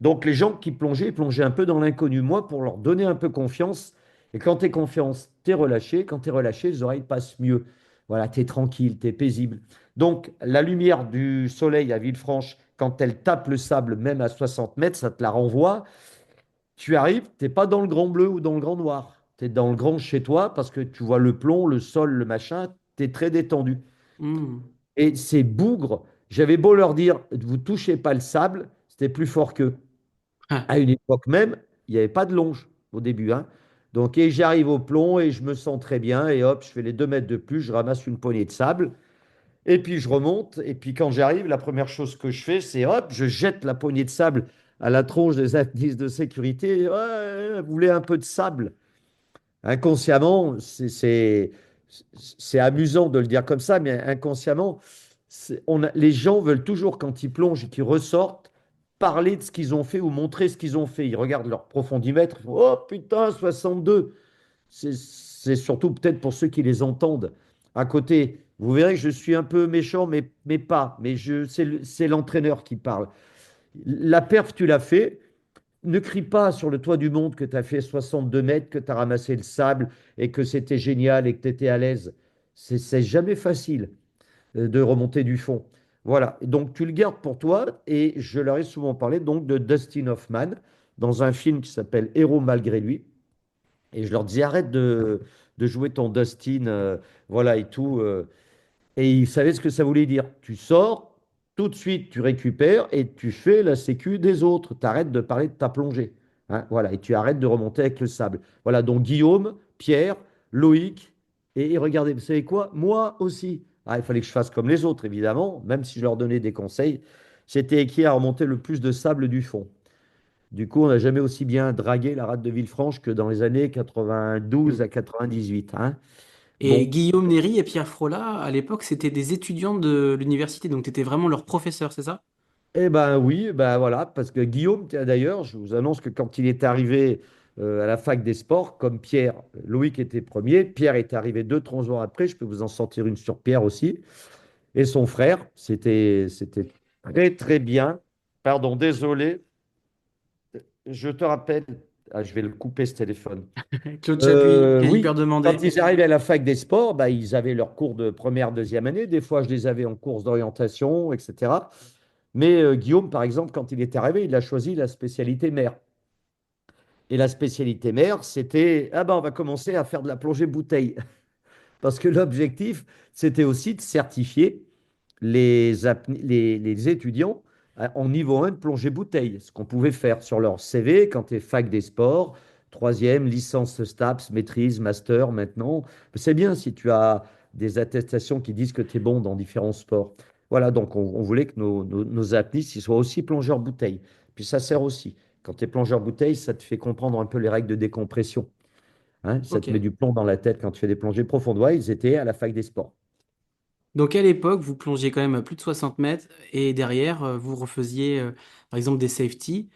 Donc les gens qui plongeaient, ils plongeaient un peu dans l'inconnu. Moi, pour leur donner un peu confiance, et quand tu es confiance, tu es relâché. Quand tu es relâché, les oreilles passent mieux. Voilà, tu es tranquille, tu es paisible. Donc, la lumière du soleil à Villefranche, quand elle tape le sable, même à 60 mètres, ça te la renvoie. Tu arrives, tu n'es pas dans le grand bleu ou dans le grand noir. Tu es dans le grand chez toi parce que tu vois le plomb, le sol, le machin, tu es très détendu. Hmm. Et ces bougres, j'avais beau leur dire, vous touchez pas le sable, c'était plus fort qu'eux. Ah. À une époque même, il n'y avait pas de longe au début, hein. Donc, et j'arrive au plomb et je me sens très bien. Et hop, je fais les 2 mètres de plus, je ramasse une poignée de sable. Et puis je remonte, et puis quand j'arrive, la première chose que je fais, c'est hop, je jette la poignée de sable à la tronche des apnéistes de sécurité. Ouais, vous voulez un peu de sable? Inconsciemment, c'est amusant de le dire comme ça, mais inconsciemment, les gens veulent toujours, quand ils plongent et qu'ils ressortent, parler de ce qu'ils ont fait ou montrer ce qu'ils ont fait. Ils regardent leur profondimètre, ils font, oh putain, 62. C'est surtout peut-être pour ceux qui les entendent à côté. Vous verrez que je suis un peu méchant, mais pas. Mais c'est l'entraîneur qui parle. La perf, tu l'as fait. Ne crie pas sur le toit du monde que tu as fait 62 mètres, que tu as ramassé le sable et que c'était génial et que tu étais à l'aise. C'est jamais facile de remonter du fond. Voilà. Donc tu le gardes pour toi et je leur ai souvent parlé donc de Dustin Hoffman dans un film qui s'appelle Héros malgré lui. Et je leur disais, arrête de jouer ton Dustin, voilà et tout. Et ils savaient ce que ça voulait dire. Tu sors, tout de suite, tu récupères et tu fais la sécu des autres. Tu arrêtes de parler de ta plongée. Hein, voilà, et tu arrêtes de remonter avec le sable. Voilà, donc Guillaume, Pierre, Loïc, et regardez, vous savez quoi? Moi aussi. Ah, il fallait que je fasse comme les autres, évidemment, même si je leur donnais des conseils. J'étais qui à remonter le plus de sable du fond. Du coup, on n'a jamais aussi bien dragué la rade de Villefranche que dans les années 92 à 98. Hein. Et Bon, Guillaume Néry et Pierre Frolat, à l'époque, c'était des étudiants de l'université, donc tu étais vraiment leur professeur, c'est ça? eh ben oui, ben voilà, parce que Guillaume, tiens, d'ailleurs, je vous annonce que quand il est arrivé à la fac des sports, comme Pierre, Loïc était premier, Pierre est arrivé 2, 3 jours après, je peux vous en sortir une sur Pierre aussi, et son frère, c'était très très bien. Pardon, désolé, je te rappelle, ah, je vais le couper ce téléphone. Claude Chapuis, qui a hyper Oui, quand demandé. ils arrivaient à la fac des sports, bah, ils avaient leurs cours de première, deuxième année. Des fois, je les avais en cours d'orientation, etc. Mais Guillaume, par exemple, quand il est arrivé, il a choisi la spécialité mer. Et la spécialité mer, c'était, ah ben, on va commencer à faire de la plongée bouteille. Parce que l'objectif, c'était aussi de certifier les étudiants en niveau 1 de plongée bouteille, ce qu'on pouvait faire sur leur CV quand tu es fac des sports, troisième, licence STAPS, maîtrise, master maintenant. C'est bien si tu as des attestations qui disent que tu es bon dans différents sports. Voilà, donc on voulait que nos apnistes ils soient aussi plongeurs bouteille. Puis ça sert aussi. Quand tu es plongeur bouteille, ça te fait comprendre un peu les règles de décompression. Hein, ça Ok. te met du plomb dans la tête quand tu fais des plongées profondes. Ouais, ils étaient à la fac des sports. Donc à l'époque, vous plongiez quand même à plus de 60 mètres et derrière, vous refaisiez par exemple des safety.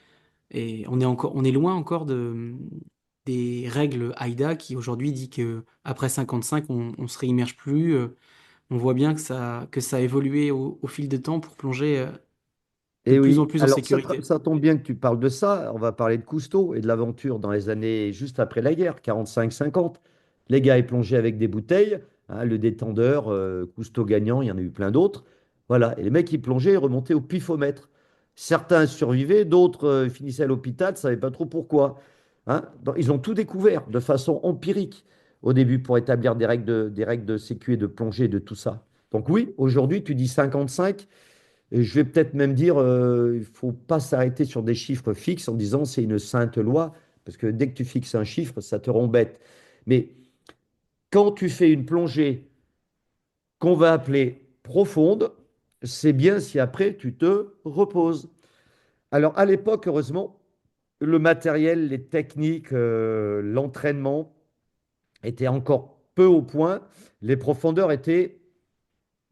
Et on est loin encore des règles AIDA qui aujourd'hui dit que après 55, on se réimmerge plus. On voit bien que ça a évolué au fil de temps pour plonger de Et plus en oui, plus en alors sécurité. ça tombe bien que tu parles de ça. On va parler de Cousteau et de l'aventure dans les années juste après la guerre, 45-50. Les gars, ils plongeaient avec des bouteilles, hein, le détendeur, Cousteau gagnant, il y en a eu plein d'autres. Voilà, et les mecs, ils plongeaient et remontaient au pifomètre. Certains survivaient, d'autres finissaient à l'hôpital, ne savaient pas trop pourquoi. Hein. Ils ont tout découvert de façon empirique au début pour établir des règles de sécu et de plongée, de tout ça. Donc oui, aujourd'hui, tu dis 55. Et je vais peut-être même dire, il ne faut pas s'arrêter sur des chiffres fixes en disant c'est une sainte loi, parce que dès que tu fixes un chiffre, ça te rend bête. Mais quand tu fais une plongée qu'on va appeler profonde, c'est bien si après tu te reposes. Alors à l'époque, heureusement, le matériel, les techniques, l'entraînement étaient encore peu au point. Les profondeurs étaient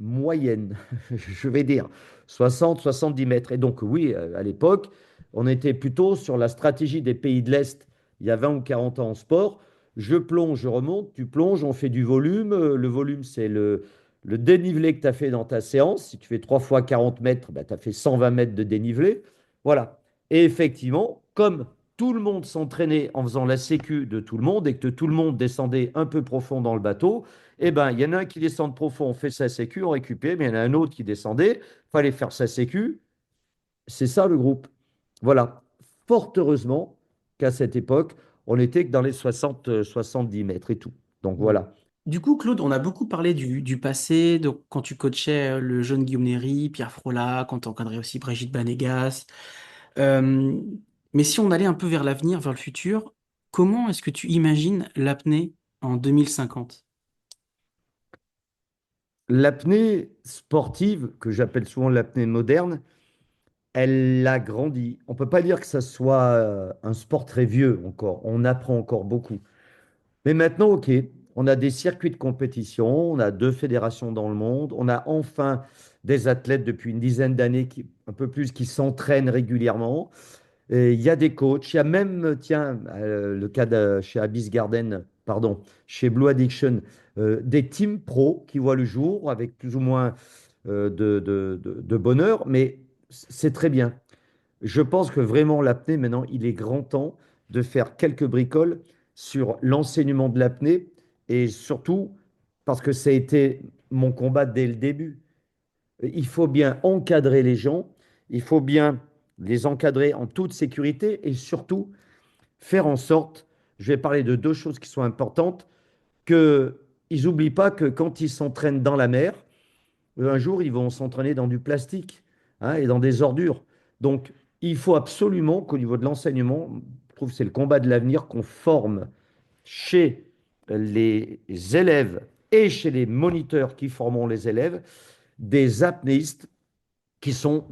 moyenne, je vais dire, 60-70 mètres. Et donc, oui, à l'époque, on était plutôt sur la stratégie des pays de l'Est, il y a 20 ou 40 ans en sport. Je plonge, je remonte, tu plonges, on fait du volume. Le volume, c'est le dénivelé que tu as fait dans ta séance. Si tu fais 3 fois 40 mètres, bah, tu as fait 120 mètres de dénivelé. Voilà. Et effectivement, comme tout le monde s'entraînait en faisant la sécu de tout le monde et que tout le monde descendait un peu profond dans le bateau, eh ben, il y en a un qui descend de profond, on fait sa sécu, on récupère, mais il y en a un autre qui descendait, il fallait faire sa sécu. C'est ça le groupe. Voilà. Fort heureusement qu'à cette époque, on était que dans les 60-70 mètres et tout. Donc Mm. voilà. Du coup, Claude, on a beaucoup parlé du passé, donc quand tu coachais le jeune Guillaume Néry, Pierre Frolat, quand tu encadrais aussi Brigitte Banégas. Euh, mais si on allait un peu vers l'avenir, vers le futur, comment est-ce que tu imagines l'apnée en 2050? L'apnée sportive, que j'appelle souvent l'apnée moderne, elle a grandi. On ne peut pas dire que ça soit un sport très vieux encore. On apprend encore beaucoup. Mais maintenant, OK, on a des circuits de compétition, on a 2 fédérations dans le monde, on a enfin des athlètes depuis une dizaine d'années, un peu plus, qui s'entraînent régulièrement. Et il y a des coachs, il y a même, tiens, le cas chez Abyss Garden, pardon, chez Blue Addiction, des teams pro qui voient le jour avec plus ou moins de bonheur, mais c'est très bien. Je pense que vraiment l'apnée, maintenant, il est grand temps de faire quelques bricoles sur l'enseignement de l'apnée et surtout parce que ça a été mon combat dès le début. Il faut bien encadrer les gens, il faut bien les encadrer en toute sécurité et surtout faire en sorte, je vais parler de 2 choses qui sont importantes, qu'ils n'oublient pas que quand ils s'entraînent dans la mer, un jour, ils vont s'entraîner dans du plastique, hein, et dans des ordures. Donc, il faut absolument qu'au niveau de l'enseignement, je trouve que c'est le combat de l'avenir, qu'on forme chez les élèves et chez les moniteurs qui formeront les élèves des apnéistes qui sont,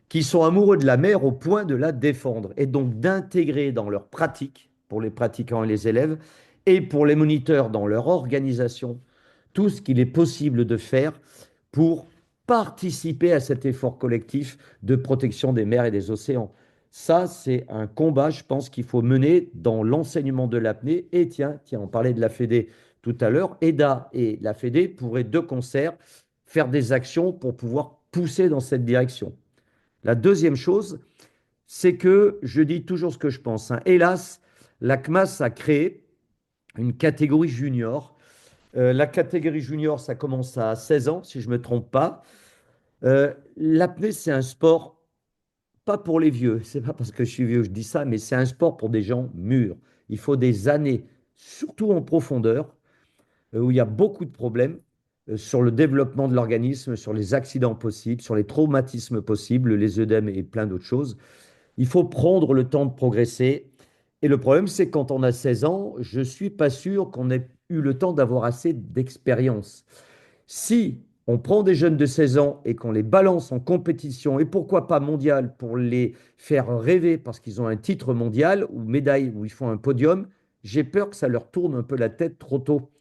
qui sont amoureux de la mer au point de la défendre et donc d'intégrer dans leur pratique, pour les pratiquants et les élèves, et pour les moniteurs dans leur organisation, tout ce qu'il est possible de faire pour participer à cet effort collectif de protection des mers et des océans. Ça, c'est un combat, je pense, qu'il faut mener dans l'enseignement de l'apnée. Et tiens, on parlait de la Fédé tout à l'heure. EDA et la Fédé pourraient de concert faire des actions pour pouvoir pousser dans cette direction. La deuxième chose, c'est que je dis toujours ce que je pense, hein. Hélas, la CMAS a créé une catégorie junior. La catégorie junior, ça commence à 16 ans, si je ne me trompe pas. L'apnée, c'est un sport pas pour les vieux. C'est pas parce que je suis vieux que je dis ça, mais c'est un sport pour des gens mûrs. Il faut des années, surtout en profondeur, où il y a beaucoup de problèmes sur le développement de l'organisme, sur les accidents possibles, sur les traumatismes possibles, les œdèmes et plein d'autres choses. Il faut prendre le temps de progresser. Et le problème, c'est que quand on a 16 ans, je ne suis pas sûr qu'on ait eu le temps d'avoir assez d'expérience. Si on prend des jeunes de 16 ans et qu'on les balance en compétition, et pourquoi pas mondiale, pour les faire rêver parce qu'ils ont un titre mondial ou médaille, où ils font un podium, j'ai peur que ça leur tourne un peu la tête trop tôt.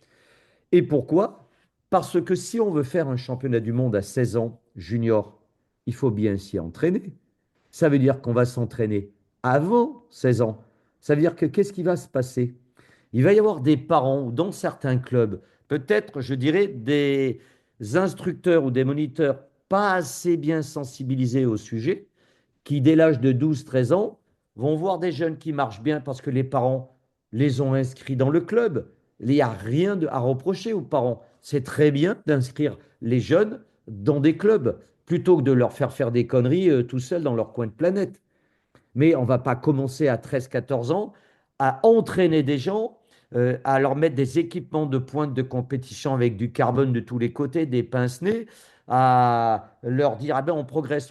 Et pourquoi? Parce que si on veut faire un championnat du monde à 16 ans, junior, il faut bien s'y entraîner. Ça veut dire qu'on va s'entraîner avant 16 ans. Ça veut dire que qu'est-ce qui va se passer? Il va y avoir des parents ou dans certains clubs, peut-être, je dirais, des instructeurs ou des moniteurs pas assez bien sensibilisés au sujet, qui, dès l'âge de 12, 13 ans, vont voir des jeunes qui marchent bien parce que les parents les ont inscrits dans le club. Il n'y a rien à reprocher aux parents. C'est très bien d'inscrire les jeunes dans des clubs plutôt que de leur faire faire des conneries tout seuls dans leur coin de planète. Mais on ne va pas commencer à 13, 14 ans à entraîner des gens, à leur mettre des équipements de pointe de compétition avec du carbone de tous les côtés, des pince-nez, à leur dire, ah ben on progresse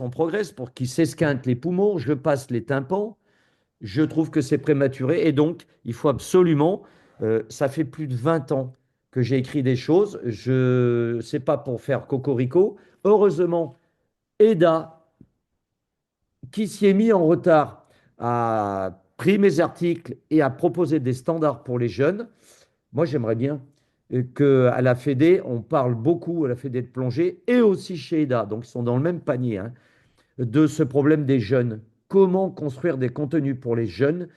pour qu'ils s'esquintent les poumons, je passe les tympans. Je trouve que c'est prématuré et donc il faut absolument, ça fait plus de 20 ans que j'ai écrit des choses, je sais pas pour faire cocorico. Heureusement, EDA qui s'y est mis en retard, a pris mes articles et a proposé des standards pour les jeunes. Moi, j'aimerais bien qu'à la Fédé, on parle beaucoup à la Fédé de plongée et aussi chez EDA, donc ils sont dans le même panier, hein, de ce problème des jeunes. Comment construire des contenus pour les jeunes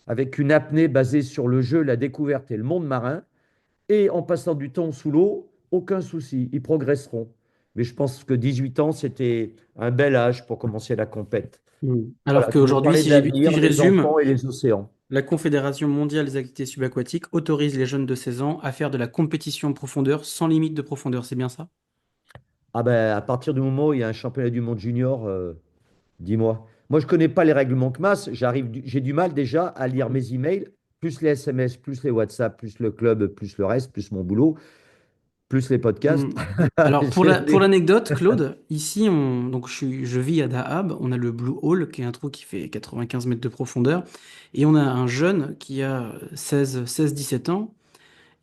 avec une apnée basée sur le jeu, la découverte et le monde marin, et en passant du temps sous l'eau, aucun souci, ils progresseront. Mais je pense que 18 ans, c'était un bel âge pour commencer la compète. Alors Voilà, je voulais qu'aujourd'hui, parler de si l'avenir, je les résume, enfants et les océans. la Confédération mondiale des activités subaquatiques autorise les jeunes de 16 ans à faire de la compétition en profondeur sans limite de profondeur, c'est bien ça? Ah ben, à partir du moment où il y a un championnat du monde junior, dis-moi. Moi, je connais pas les règlements CMAS. J'ai du mal déjà à lire mes emails, plus les SMS, plus les WhatsApp, plus le club, plus le reste, plus mon boulot, plus les podcasts. Hmm. Alors pour pour J'ai- l'anecdote, Claude, ici donc je vis à Dahab, on a le Blue Hole qui est un trou qui fait 95 mètres de profondeur et on a un jeune qui a 16 17 ans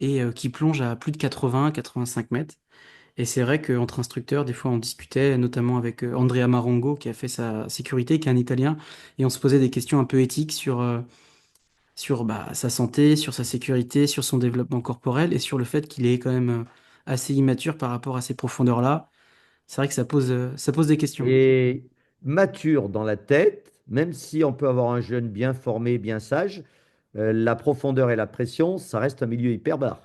et qui plonge à plus de 80 85 mètres. Et c'est vrai qu'entre instructeurs, des fois on discutait notamment avec Andrea Marongo qui a fait sa sécurité, qui est un Italien, et on se posait des questions un peu éthiques sur sa santé, sur sa sécurité, sur son développement corporel et sur le fait qu'il est quand même assez immature par rapport à ces profondeurs-là. C'est vrai que ça pose des questions. Et mature dans la tête, même si on peut avoir un jeune bien formé, bien sage, la profondeur et la pression, ça reste un milieu hyperbare.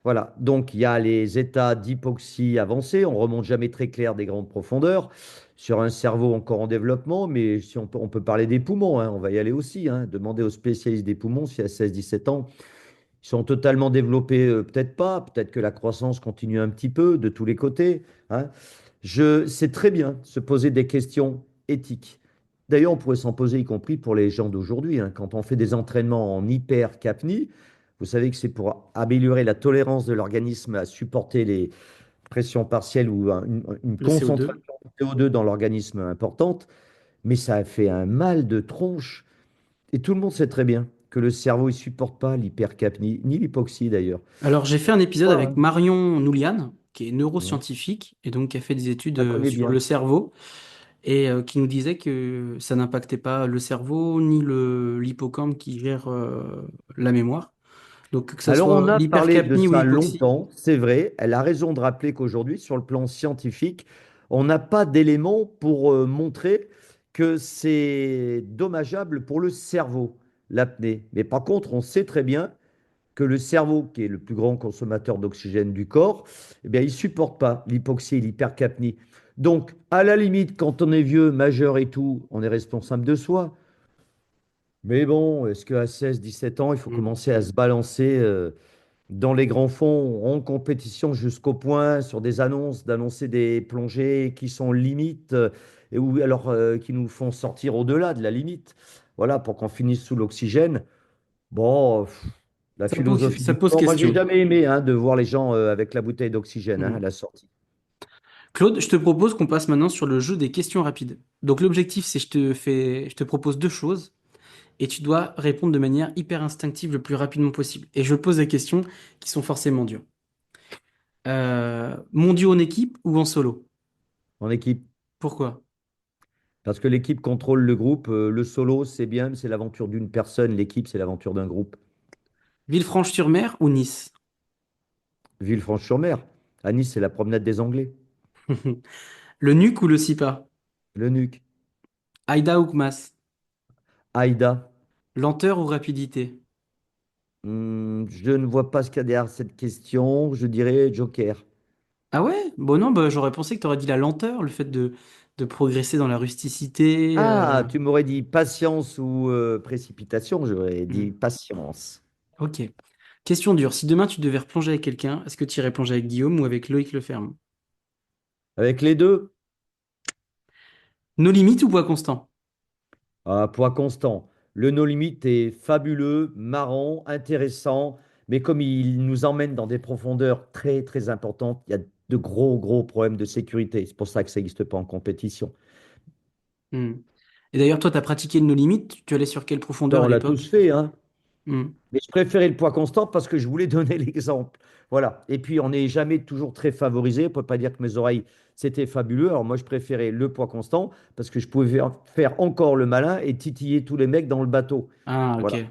Voilà, donc il y a les états d'hypoxie avancés, on remonte jamais très clair des grandes profondeurs, sur un cerveau encore en développement, mais si on peut parler des poumons, hein, on va y aller aussi, hein, demander aux spécialistes des poumons si à 16 17 ans, ils sont totalement développés, peut-être pas, peut-être que la croissance continue un petit peu de tous les côtés, hein. C'est très bien de se poser des questions éthiques. D'ailleurs, on pourrait s'en poser, y compris pour les gens d'aujourd'hui, hein. Quand on fait des entraînements en hyper-capnie, vous savez que c'est pour améliorer la tolérance de l'organisme à supporter les pressions partielles ou une Le CO2. concentration de CO2 dans l'organisme importante, mais ça a fait un mal de tronche. Et tout le monde sait très bien que le cerveau, il supporte pas l'hypercapnie, ni l'hypoxie d'ailleurs. Alors j'ai fait un épisode Voilà, avec hein. Marion Nouliane, qui est Ouais, neuroscientifique et donc qui a fait des études je la connais sur le bien. cerveau et qui nous disait que ça n'impactait pas le cerveau ni l'hippocampe qui gère la mémoire. Donc que ça Alors, on soit a parlé de l'hypercapnie ou ça l'hypoxie. longtemps, c'est vrai. Elle a raison de rappeler qu'aujourd'hui, sur le plan scientifique, on n'a pas d'éléments pour montrer que c'est dommageable pour le cerveau, l'apnée. Mais par contre, on sait très bien que le cerveau, qui est le plus grand consommateur d'oxygène du corps, eh bien, il ne supporte pas l'hypoxie et l'hypercapnie. Donc, à la limite, quand on est vieux, majeur et tout, on est responsable de soi. Mais bon, est-ce qu'à 16, 17 ans, il faut Mm. commencer à se balancer dans les grands fonds en compétition jusqu'au point sur des annonces d'annoncer des plongées qui sont limites et ou alors qui nous font sortir au-delà de la limite. Voilà, pour qu'on finisse sous l'oxygène. Bon, la philosophie Ça du pose sport. Moi, j'ai question. jamais aimé hein, de voir les gens avec la bouteille d'oxygène à Mm. la sortie. Claude, je te propose qu'on passe maintenant sur le jeu des questions rapides. Donc l'objectif, c'est je te propose deux choses et tu dois répondre de manière hyper instinctive le plus rapidement possible. Et je pose des questions qui sont forcément dures. Mondiaux en équipe ou en solo? En équipe. Pourquoi? Parce que l'équipe contrôle le groupe. Le solo, c'est bien, mais c'est l'aventure d'une personne. L'équipe, c'est l'aventure d'un groupe. Villefranche-sur-Mer ou Nice? Villefranche-sur-Mer. À Nice, c'est la promenade des Anglais. Le nuque ou le SIPA? Le Nuc. Aïda ou Kmas? Aïda. Lenteur ou rapidité? Je ne vois pas ce qu'il y a derrière cette question. Je dirais Joker. Ah ouais? Bon non, bah, j'aurais pensé que tu aurais dit la lenteur, le fait de progresser dans la rusticité. Ah, tu m'aurais dit patience ou précipitation. J'aurais dit Hmm. patience. Ok. Question dure. Si demain tu devais replonger avec quelqu'un, est-ce que tu irais plonger avec Guillaume ou avec Loïc Leferme? Avec les deux, Nos limites ou poids constant? poids constant. Le No Limit est fabuleux, marrant, intéressant, mais comme il nous emmène dans des profondeurs très, très importantes, il y a de gros, gros problèmes de sécurité. C'est pour ça que ça n'existe pas en compétition. Hmm. Et d'ailleurs, toi, tu as pratiqué le no limite. Tu allais sur quelle Ben, profondeur on à l'a tous l'époque? fait, hein. Hmm. Mais je préférais le poids constant parce que je voulais donner l'exemple. Voilà. Et puis, on n'est jamais toujours très favorisé. On ne peut pas dire que mes oreilles, c'était fabuleux. Alors, moi, je préférais le poids constant parce que je pouvais faire encore le malin et titiller tous les mecs dans le bateau. Ah, Voilà. ok.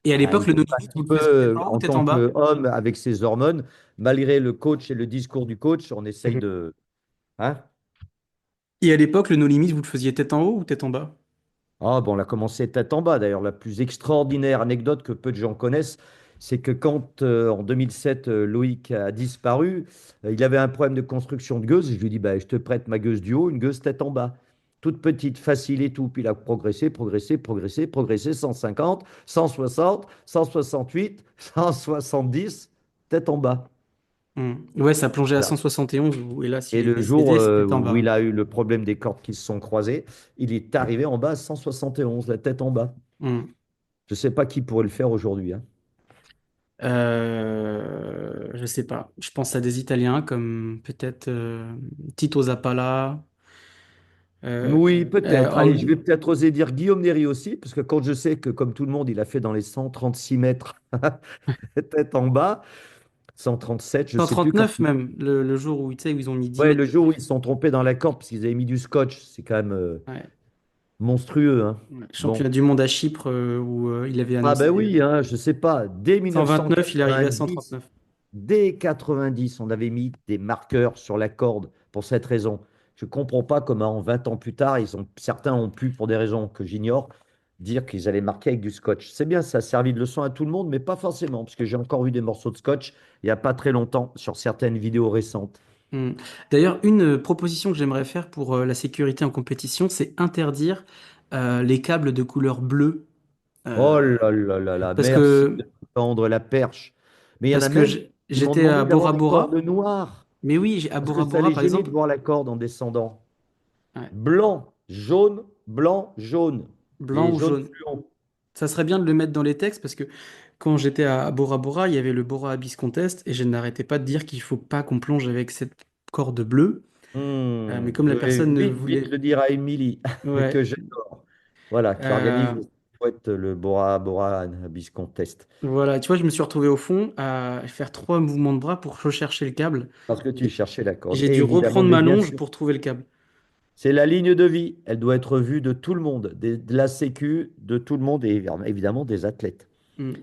Et à Ah, l'époque, il le faut no un limite, petit vous le faisiez tête peu, en haut ou en tête tant en bas? qu'homme avec ses hormones, malgré le coach et le discours du coach, on essaye Mhm. de. Hein. Et à l'époque, le no limite, vous le faisiez tête en haut ou tête en bas? Ah, bon, on a commencé tête en bas. D'ailleurs, la plus extraordinaire anecdote que peu de gens connaissent, c'est que quand, en 2007, Loïc a disparu, il avait un problème de construction de gueuse. Je lui ai dit, bah, je te prête ma gueuse du haut, une gueuse tête en bas. Toute petite, facile et tout. Puis il a progressé, progressé, progressé, progressé, 150, 160, 168, 170, tête en bas. Hmm. Ouais, ça plongeait à Voilà. 171, et là, s'il Et est le jour décédé, c'était en où bas. il a eu le problème des cordes qui se sont croisées, il est arrivé en bas à 171, la tête en bas. Hmm. Je ne sais pas qui pourrait le faire aujourd'hui, hein. Je sais pas. Je pense à des Italiens comme peut-être Tito Zappala. Euh, Oui, peut-être. Allez, je vais en- peut-être oser dire Guillaume Néry aussi, parce que quand je sais que, comme tout le monde, il a fait dans les 136 mètres, tête en bas, 137, je ne sais plus quand. 139 même, le jour où, tu sais, où ils ont mis 10 Ouais, mètres le de jour où ils plus. se sont trompés dans la corde, parce qu'ils avaient mis du scotch, c'est quand même Ouais. monstrueux, hein. Ouais. Championnat Bon. du monde à Chypre où il avait Ah ben annoncé oui, hein, je sais pas. Dès 129, il est arrivé à 1990, 139. dès 90, on avait mis des marqueurs sur la corde pour cette raison. Je ne comprends pas comment 20 ans plus tard, certains ont pu, pour des raisons que j'ignore, dire qu'ils allaient marquer avec du scotch. C'est bien, ça a servi de leçon à tout le monde, mais pas forcément, parce que j'ai encore vu des morceaux de scotch il n'y a pas très longtemps sur certaines vidéos récentes. Hmm. D'ailleurs, une proposition que j'aimerais faire pour la sécurité en compétition, c'est interdire les câbles de couleur bleue. Oh euh, là là là là, parce merci de que, nous tendre la perche. Mais il y en a parce que même qui m'ont j'étais à demandé d'avoir Bora des cordes Bora. noires, Mais oui, à parce que Bora ça Bora, les par gênait de exemple. voir la corde en descendant. Ouais. Blanc, jaune, blanc, jaune. Blanc Et ou jaune jaune. fluo. Ça serait bien de le mettre dans les textes parce que quand j'étais à Bora Bora, il y avait le Bora Abyss Contest et je n'arrêtais pas de dire qu'il faut pas qu'on plonge avec cette corde bleue. Mais comme Je la vais personne ne vite, vite voulait. le dire à Émilie, que Ouais. j'adore. Voilà, qui organise Euh, le Bora Bora Abyss Contest. voilà, tu vois, je me suis retrouvé au fond à faire trois mouvements de bras pour rechercher le câble. Parce que tu Et cherchais la corde. j'ai dû Évidemment, reprendre mais ma bien longe sûr. pour trouver le câble. C'est la ligne de vie. Elle doit être vue de tout le monde, de la Sécu, de tout le monde et évidemment des athlètes.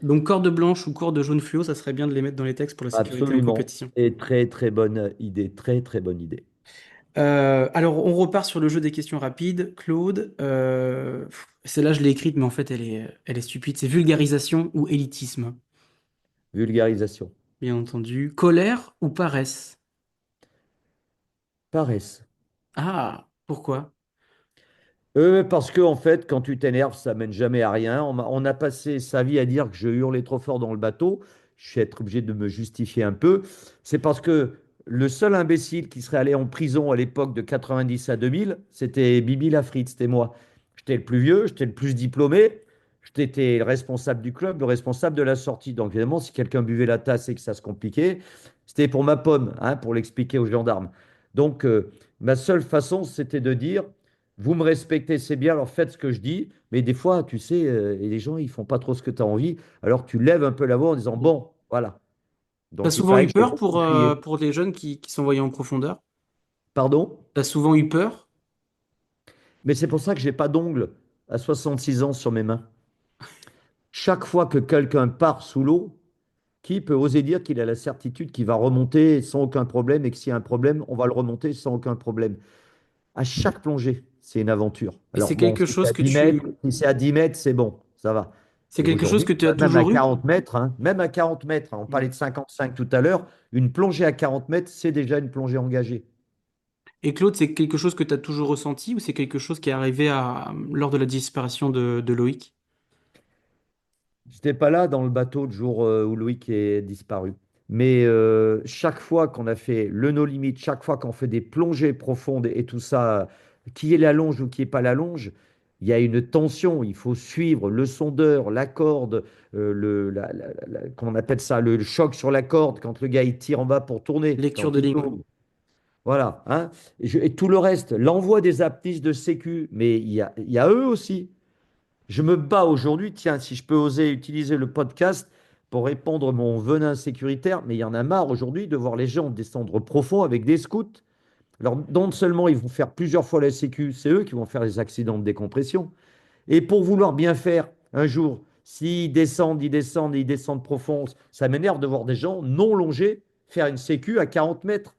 Donc corde blanche ou corde jaune fluo, ça serait bien de les mettre dans les textes pour la sécurité en Absolument. compétition. Et très très bonne idée, très très bonne idée. Alors, on repart sur le jeu des questions rapides. Claude, celle-là, je l'ai écrite, mais en fait, elle est stupide. C'est vulgarisation ou élitisme, Vulgarisation. bien entendu. Colère ou paresse? Paresse. Ah, pourquoi? Parce que en fait, quand tu t'énerves, ça mène jamais à rien. On a passé sa vie à dire que je hurlais trop fort dans le bateau. Je vais être obligé de me justifier un peu. C'est parce que le seul imbécile qui serait allé en prison à l'époque de 90 à 2000, c'était Bibi Lafrite, c'était moi. J'étais le plus vieux, j'étais le plus diplômé, j'étais le responsable du club, le responsable de la sortie. Donc évidemment, si quelqu'un buvait la tasse et que ça se compliquait, c'était pour ma pomme, hein, pour l'expliquer aux gendarmes. Donc ma seule façon, c'était de dire vous me respectez, c'est bien, alors faites ce que je dis. Mais des fois, tu sais, et les gens, ils font pas trop ce que tu as envie. Alors tu lèves un peu la voix en disant, bon, voilà. T'as Donc il souvent paraît eu que j'ai peur beaucoup crié. pour les jeunes qui s'envoyaient en profondeur? Pardon? T'as souvent eu peur? Mais c'est pour ça que j'ai pas d'ongles à 66 ans sur mes mains. Chaque fois que quelqu'un part sous l'eau, qui peut oser dire qu'il a la certitude qu'il va remonter sans aucun problème et que s'il y a un problème, on va le remonter sans aucun problème. À chaque plongée, c'est une aventure. Et Alors c'est bon, quelque si c'est chose à que 10 mètres, tu... si c'est à 10 mètres, c'est bon, ça va. C'est Et quelque chose aujourd'hui, que tu as même à toujours eu? 40 mètres, hein, même à 40 mètres, hein, on Mm. parlait de 55 tout à l'heure, une plongée à 40 mètres, c'est déjà une plongée engagée. Et Claude, c'est quelque chose que tu as toujours ressenti ou c'est quelque chose qui est arrivé lors de la disparition de Loïc? J'étais pas là dans le bateau le jour où Loïc est disparu. Mais chaque fois qu'on a fait le no limit, chaque fois qu'on fait des plongées profondes et tout ça, qui est la longe ou qui est pas la longe, il y a une tension. Il faut suivre le sondeur, la corde, comment on appelle ça, le choc sur la corde quand le gars il tire en bas pour tourner, Lecture quand de il ligne, ouais. plonge. Voilà, hein. Et tout le reste, l'envoi des applis de sécu, mais il y a eux aussi. Je me bats aujourd'hui, tiens, si je peux oser utiliser le podcast pour répandre mon venin sécuritaire, mais il y en a marre aujourd'hui de voir les gens descendre profond avec des scouts. Alors, non seulement ils vont faire plusieurs fois la sécu, c'est eux qui vont faire les accidents de décompression. Et pour vouloir bien faire, un jour, s'ils descendent, ils descendent, et ils descendent profond, ça m'énerve de voir des gens non longés faire une sécu à 40 mètres.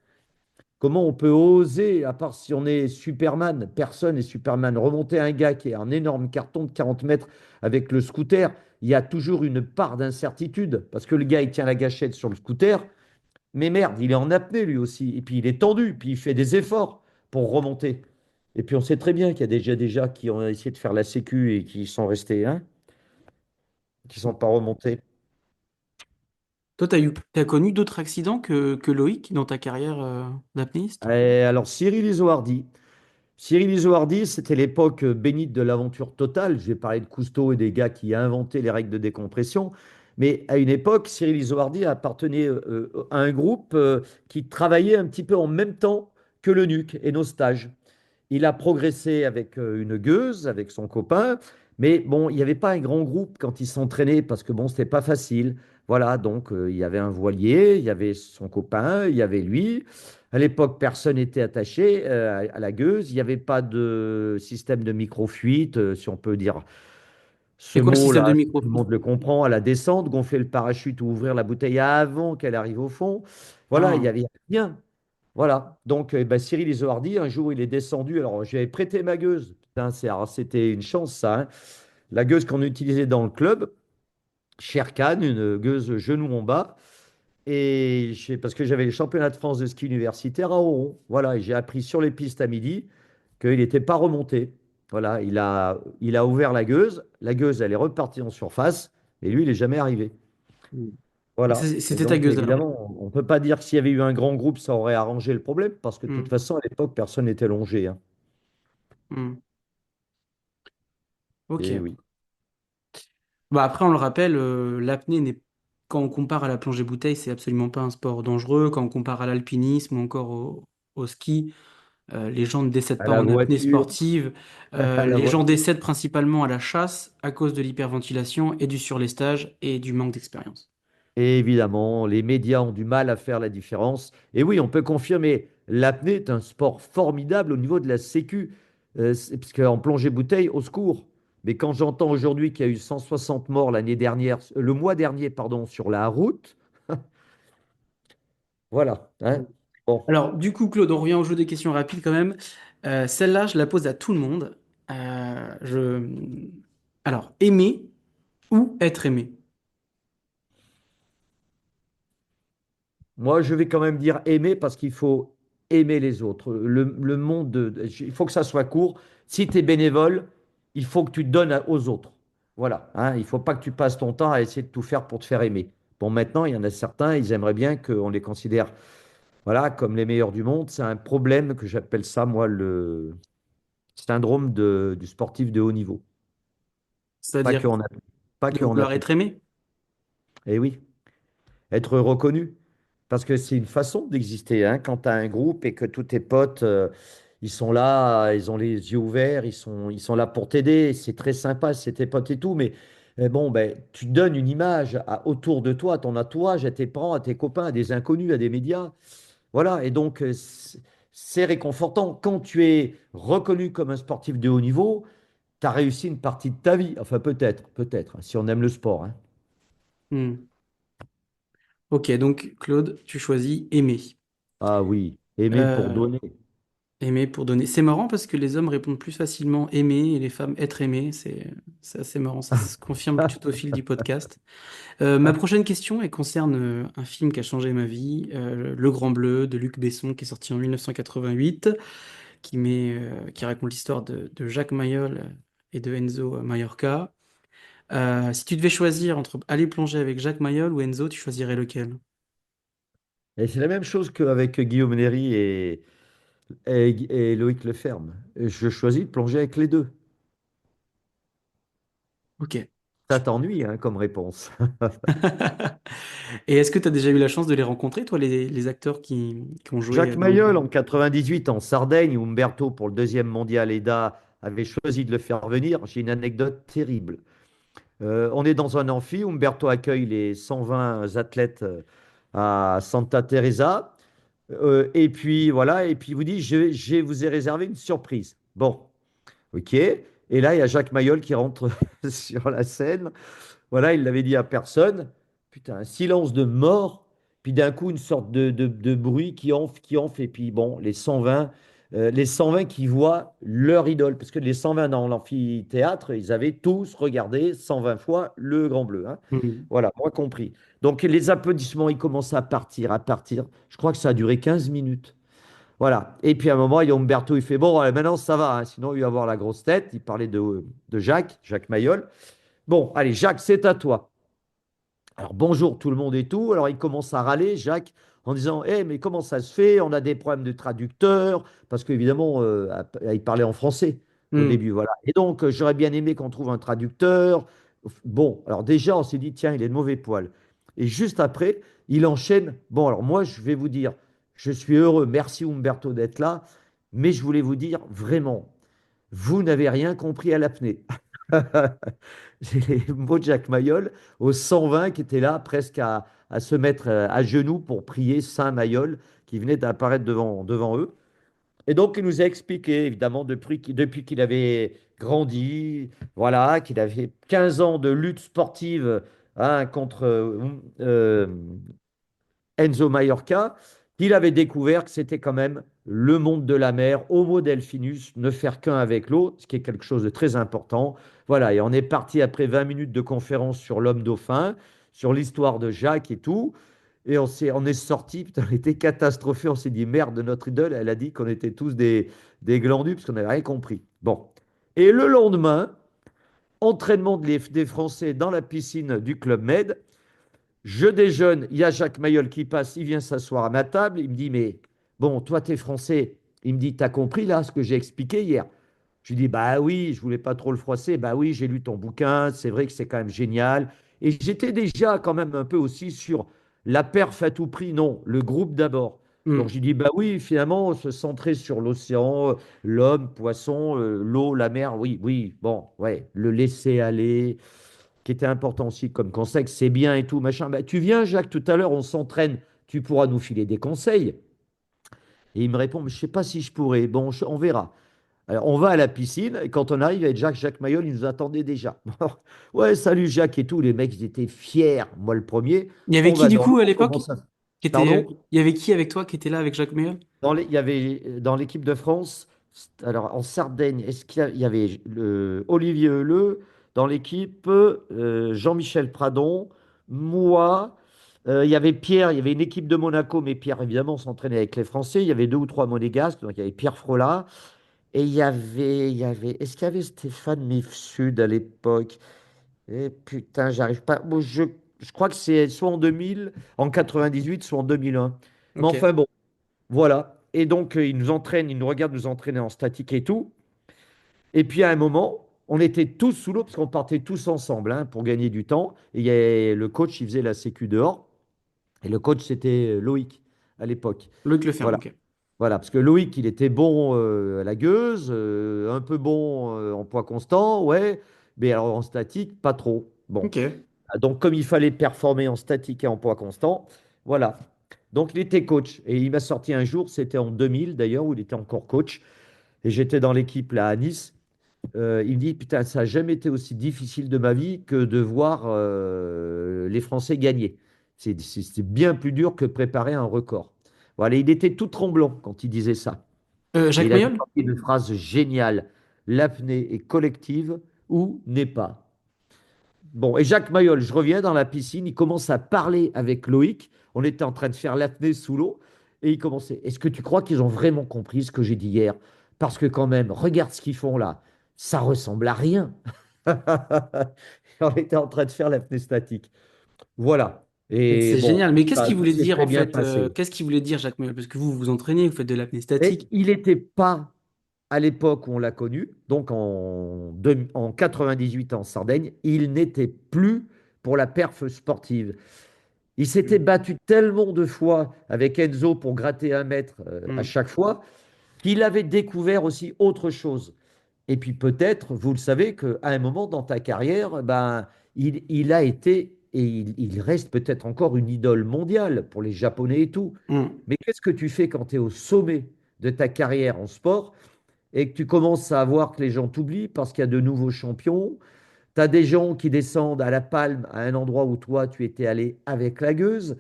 Comment on peut oser, à part si on est Superman, personne n'est Superman, remonter un gars qui est un énorme carton de 40 mètres avec le scooter, il y a toujours une part d'incertitude, parce que le gars, il tient la gâchette sur le scooter, mais merde, il est en apnée lui aussi, et puis il est tendu, puis il fait des efforts pour remonter. Et puis on sait très bien qu'il y a déjà qui ont essayé de faire la sécu et qui sont restés, hein, qui sont pas remontés. Toi, t'as connu d'autres accidents que Loïc dans ta carrière d'apnéiste? Et alors Cyril Isoardi, Cyril Isoardi, c'était l'époque bénite de l'aventure totale. J'ai parlé de Cousteau et des gars qui a inventé les règles de décompression. Mais à une époque, Cyril Isoardi appartenait à un groupe qui travaillait un petit peu en même temps que le NUC et nos stages. Il a progressé avec une gueuse, avec son copain, mais bon, il n'y avait pas un grand groupe quand il s'entraînait parce que bon, c'était pas facile. Voilà, donc il y avait un voilier, il y avait son copain, il y avait lui. À l'époque, personne n'était attaché à la gueuse. Il n'y avait pas de système de micro-fuite, si on peut dire ce C'est quoi le système mot-là, de si tout le micro-fiche? monde le comprend, à la descente, gonfler le parachute ou ouvrir la bouteille avant qu'elle arrive au fond. Voilà, il n'y Ah, avait rien. Voilà. Donc, ben, Cyril Isoardi, un jour, il est descendu. Alors, j'avais prêté ma gueuse. Putain, alors, c'était une chance, ça, hein. La gueuse qu'on utilisait dans le club, Sherkan, une gueuse genou en bas. Et parce que j'avais les championnats de France de ski universitaire à Oron. Voilà. Et j'ai appris sur les pistes à midi qu'il n'était pas remonté. Voilà. Il a ouvert la gueuse. La gueuse, elle est repartie en surface. Et lui, il n'est jamais arrivé. Voilà. Et c'était ta donc, gueuse alors. évidemment, on ne peut pas dire que s'il y avait eu un grand groupe, ça aurait arrangé le problème, parce que de toute Hmm, façon, à l'époque, personne n'était longé, hein. hmm. Ok. Et oui. Bah après, on le rappelle, l'apnée n'est, quand on compare à la plongée bouteille, c'est absolument pas un sport dangereux. Quand on compare à l'alpinisme ou encore au ski, les gens ne décèdent À pas la en apnée voiture, sportive. à la Les gens voiture. décèdent principalement à la chasse à cause de l'hyperventilation et du surlestage et du manque d'expérience. Et évidemment, les médias ont du mal à faire la différence. Et oui, on peut confirmer, l'apnée est un sport formidable au niveau de la sécu. Parce qu'en plongée bouteille, au secours. Mais quand j'entends aujourd'hui qu'il y a eu 160 morts l'année dernière, le mois dernier, pardon, sur la route, voilà, hein. Bon, Alors, du coup, Claude, on revient au jeu des questions rapides quand même. Celle-là, je la pose à tout le monde. Alors, aimer ou être aimé? moi, je vais quand même dire aimer parce qu'il faut aimer les autres. Le monde, il faut que ça soit court. Si tu es bénévole, il faut que tu te donnes aux autres. Voilà, hein. Il ne faut pas que tu passes ton temps à essayer de tout faire pour te faire aimer. Bon, maintenant, il y en a certains, ils aimeraient bien qu'on les considère, voilà, comme les meilleurs du monde. C'est un problème que j'appelle ça, moi, le syndrome du sportif de haut niveau. Pas C'est-à-dire qu'on a, pas de qu'on a vouloir plus. être aimé? Eh oui, être reconnu. Parce que c'est une façon d'exister, hein. Quand tu as un groupe et que tous tes potes, ils sont là, ils ont les yeux ouverts, ils sont là pour t'aider. C'est très sympa, c'est tes potes et tout. Mais bon, ben, tu donnes une image autour de toi, à ton entourage, à tes parents, à tes copains, à des inconnus, à des médias. Voilà. Et donc, c'est réconfortant. Quand tu es reconnu comme un sportif de haut niveau, tu as réussi une partie de ta vie. Enfin, peut-être, hein, si on aime le sport, hein. Hmm. Ok, donc Claude, tu choisis aimer. Ah oui, aimer pour Euh, donner. Aimer pour donner. C'est marrant parce que les hommes répondent plus facilement aimer et les femmes être aimé. C'est assez marrant. Ça se confirme tout au fil du podcast. Ma prochaine question, elle concerne un film qui a changé ma vie, Le Grand Bleu de Luc Besson, qui est sorti en 1988, qui raconte l'histoire de Jacques Mayol et de Enzo Mallorca. Si tu devais choisir entre aller plonger avec Jacques Mayol ou Enzo, tu choisirais lequel? Et c'est la même chose qu'avec Guillaume Néry et Loïc Leferme. Je choisis de plonger avec les deux. Ok. Ça t'ennuie, hein, comme réponse. Et est-ce que tu as déjà eu la chance de les rencontrer, toi, les acteurs qui ont joué Jacques dans Le Grand Mayol, Bleu? en 98, en Sardaigne, où Umberto, pour le deuxième mondial EDA, avait choisi de le faire venir, j'ai une anecdote terrible. On est dans un amphi, Umberto accueille les 120 athlètes à Santa Teresa. Et puis voilà, et puis il vous dit, je vous ai réservé une surprise. Bon, ok. Et là, il y a Jacques Mayol qui rentre sur la scène. Voilà, il l'avait dit à personne. Putain, un silence de mort. Puis d'un coup, une sorte de bruit qui enfle. Et puis bon, les 120 qui voient leur idole. Parce que les 120 dans l'amphithéâtre, ils avaient tous regardé 120 fois le Grand Bleu, hein. Mhm. Voilà, moi compris. Donc les applaudissements, ils commencent à partir, à partir. Je crois que ça a duré 15 minutes. Voilà. Et puis à un moment, il y a Umberto, il fait, bon, allez, maintenant ça va, hein, sinon il va avoir la grosse tête. Il parlait de Jacques Mayol. Bon, allez, Jacques, c'est à toi. Alors bonjour tout le monde et tout. Alors il commence à râler, Jacques, en disant, eh, mais comment ça se fait? On a des problèmes de traducteur, parce qu'évidemment, il parlait en français au Mhm. début, voilà. Et donc, j'aurais bien aimé qu'on trouve un traducteur. Bon, alors déjà, on s'est dit, tiens, il est de mauvais poil. Et juste après, il enchaîne. Bon, alors moi, je vais vous dire, je suis heureux, merci Umberto d'être là, mais je voulais vous dire, vraiment, vous n'avez rien compris à l'apnée. C'est les mots de Jacques Mayol aux 120 qui étaient là presque à se mettre à genoux pour prier Saint Mayol qui venait d'apparaître devant eux. Et donc, il nous a expliqué, évidemment, depuis qu'il avait grandi, voilà, qu'il avait 15 ans de lutte sportive, hein, contre Enzo Mallorca, il avait découvert que c'était quand même le monde de la mer, Homo delphinus, ne faire qu'un avec l'eau, ce qui est quelque chose de très important. Voilà, et on est parti après 20 minutes de conférence sur l'homme dauphin, sur l'histoire de Jacques et tout. Et on est sorti, putain, on était catastrophé. On s'est dit, merde, notre idole, elle a dit qu'on était tous des glandus parce qu'on n'avait rien compris. Bon. Et le lendemain, entraînement des Français dans la piscine du Club Med. Je déjeune, il y a Jacques Mayol qui passe, il vient s'asseoir à ma table, il me dit, mais bon, toi, t'es français. Il me dit, t'as compris là ce que j'ai expliqué hier? Je lui dis, bah oui, je voulais pas trop le froisser, bah oui, j'ai lu ton bouquin, c'est vrai que c'est quand même génial. Et j'étais déjà quand même un peu aussi sur la perf à tout prix, non, le groupe d'abord. Donc Mhm. j'ai dit, bah oui, finalement, se centrer sur l'océan, l'homme, poisson, l'eau, la mer, oui, oui, bon, ouais, le laisser aller, qui était important aussi comme conseil, que c'est bien et tout, machin. Bah, tu viens, Jacques, tout à l'heure, on s'entraîne, tu pourras nous filer des conseils. Et il me répond, mais je ne sais pas si je pourrais. Bon, on verra. Alors, on va à la piscine, et quand on arrive avec Jacques Mayol, il nous attendait déjà. Ouais, salut Jacques et tout. Les mecs, ils étaient fiers, moi le premier. Il y avait On qui va du dans l'eau, coup à on l'époque commence à. qui était, Pardon? il y avait qui avec toi qui était là avec Jacques Mayol? Il y avait dans l'équipe de France, alors en Sardaigne, est-ce qu'il y avait Olivier Leu dans l'équipe, Jean-Michel Pradon, moi, il y avait Pierre, il y avait une équipe de Monaco, mais Pierre évidemment s'entraînait avec les Français. Il y avait deux ou trois Monégasques, donc il y avait Pierre Frolat. Et est-ce qu'il y avait Stéphane Mifsud à l'époque? Et putain, j'arrive pas. Bon, je crois que c'est soit en 2000, en 98, soit en 2001. Mais Ok. enfin bon, voilà. Et donc, ils nous entraînent, ils nous regardent nous entraîner en statique et tout. Et puis, à un moment, on était tous sous l'eau parce qu'on partait tous ensemble hein, pour gagner du temps. Et le coach, il faisait la sécu dehors. Et le coach, c'était Loïc à l'époque. Loïc Leferme, Voilà. ok. Voilà, parce que Loïc, il était bon à la gueuse, un peu bon en poids constant, ouais, mais alors en statique, pas trop. Bon, Ok. ah, donc comme il fallait performer en statique et en poids constant, voilà. Donc il était coach et il m'a sorti un jour, c'était en 2000 d'ailleurs, où il était encore coach, et j'étais dans l'équipe là à Nice. Il me dit, putain, ça n'a jamais été aussi difficile de ma vie que de voir les Français gagner. C'est bien plus dur que préparer un record. Voilà, il était tout tremblant quand il disait ça. Et Jacques il avait Mayol? sorti une phrase géniale. L'apnée est collective ou n'est pas. Bon, et Jacques Mayol, je reviens dans la piscine, il commence à parler avec Loïc. On était en train de faire l'apnée sous l'eau. Et il commençait, est-ce que tu crois qu'ils ont vraiment compris ce que j'ai dit hier? Parce que quand même, regarde ce qu'ils font là. Ça ressemble à rien. On était en train de faire l'apnée statique. Voilà. Et C'est bon, génial. Mais qu'est-ce ça qu'il voulait s'est dire très en bien fait? passé. Qu'est-ce qu'il voulait dire Jacques Mayol? Parce que vous vous entraînez, vous faites de l'apnée Et statique. il n'était pas à l'époque où on l'a connu, donc en 98 en Sardaigne, il n'était plus pour la perf sportive. Il s'était Hmm. battu tellement de fois avec Enzo pour gratter 1 mètre à Hmm. chaque fois qu'il avait découvert aussi autre chose. Et puis peut-être, vous le savez, qu'à un moment dans ta carrière, ben, il a été et il reste peut-être encore une idole mondiale pour les Japonais et tout. Hmm. Mais qu'est-ce que tu fais quand tu es au sommet de ta carrière en sport et que tu commences à voir que les gens t'oublient parce qu'il y a de nouveaux champions? Tu as des gens qui descendent à la palme à un endroit où toi, tu étais allé avec la gueuse.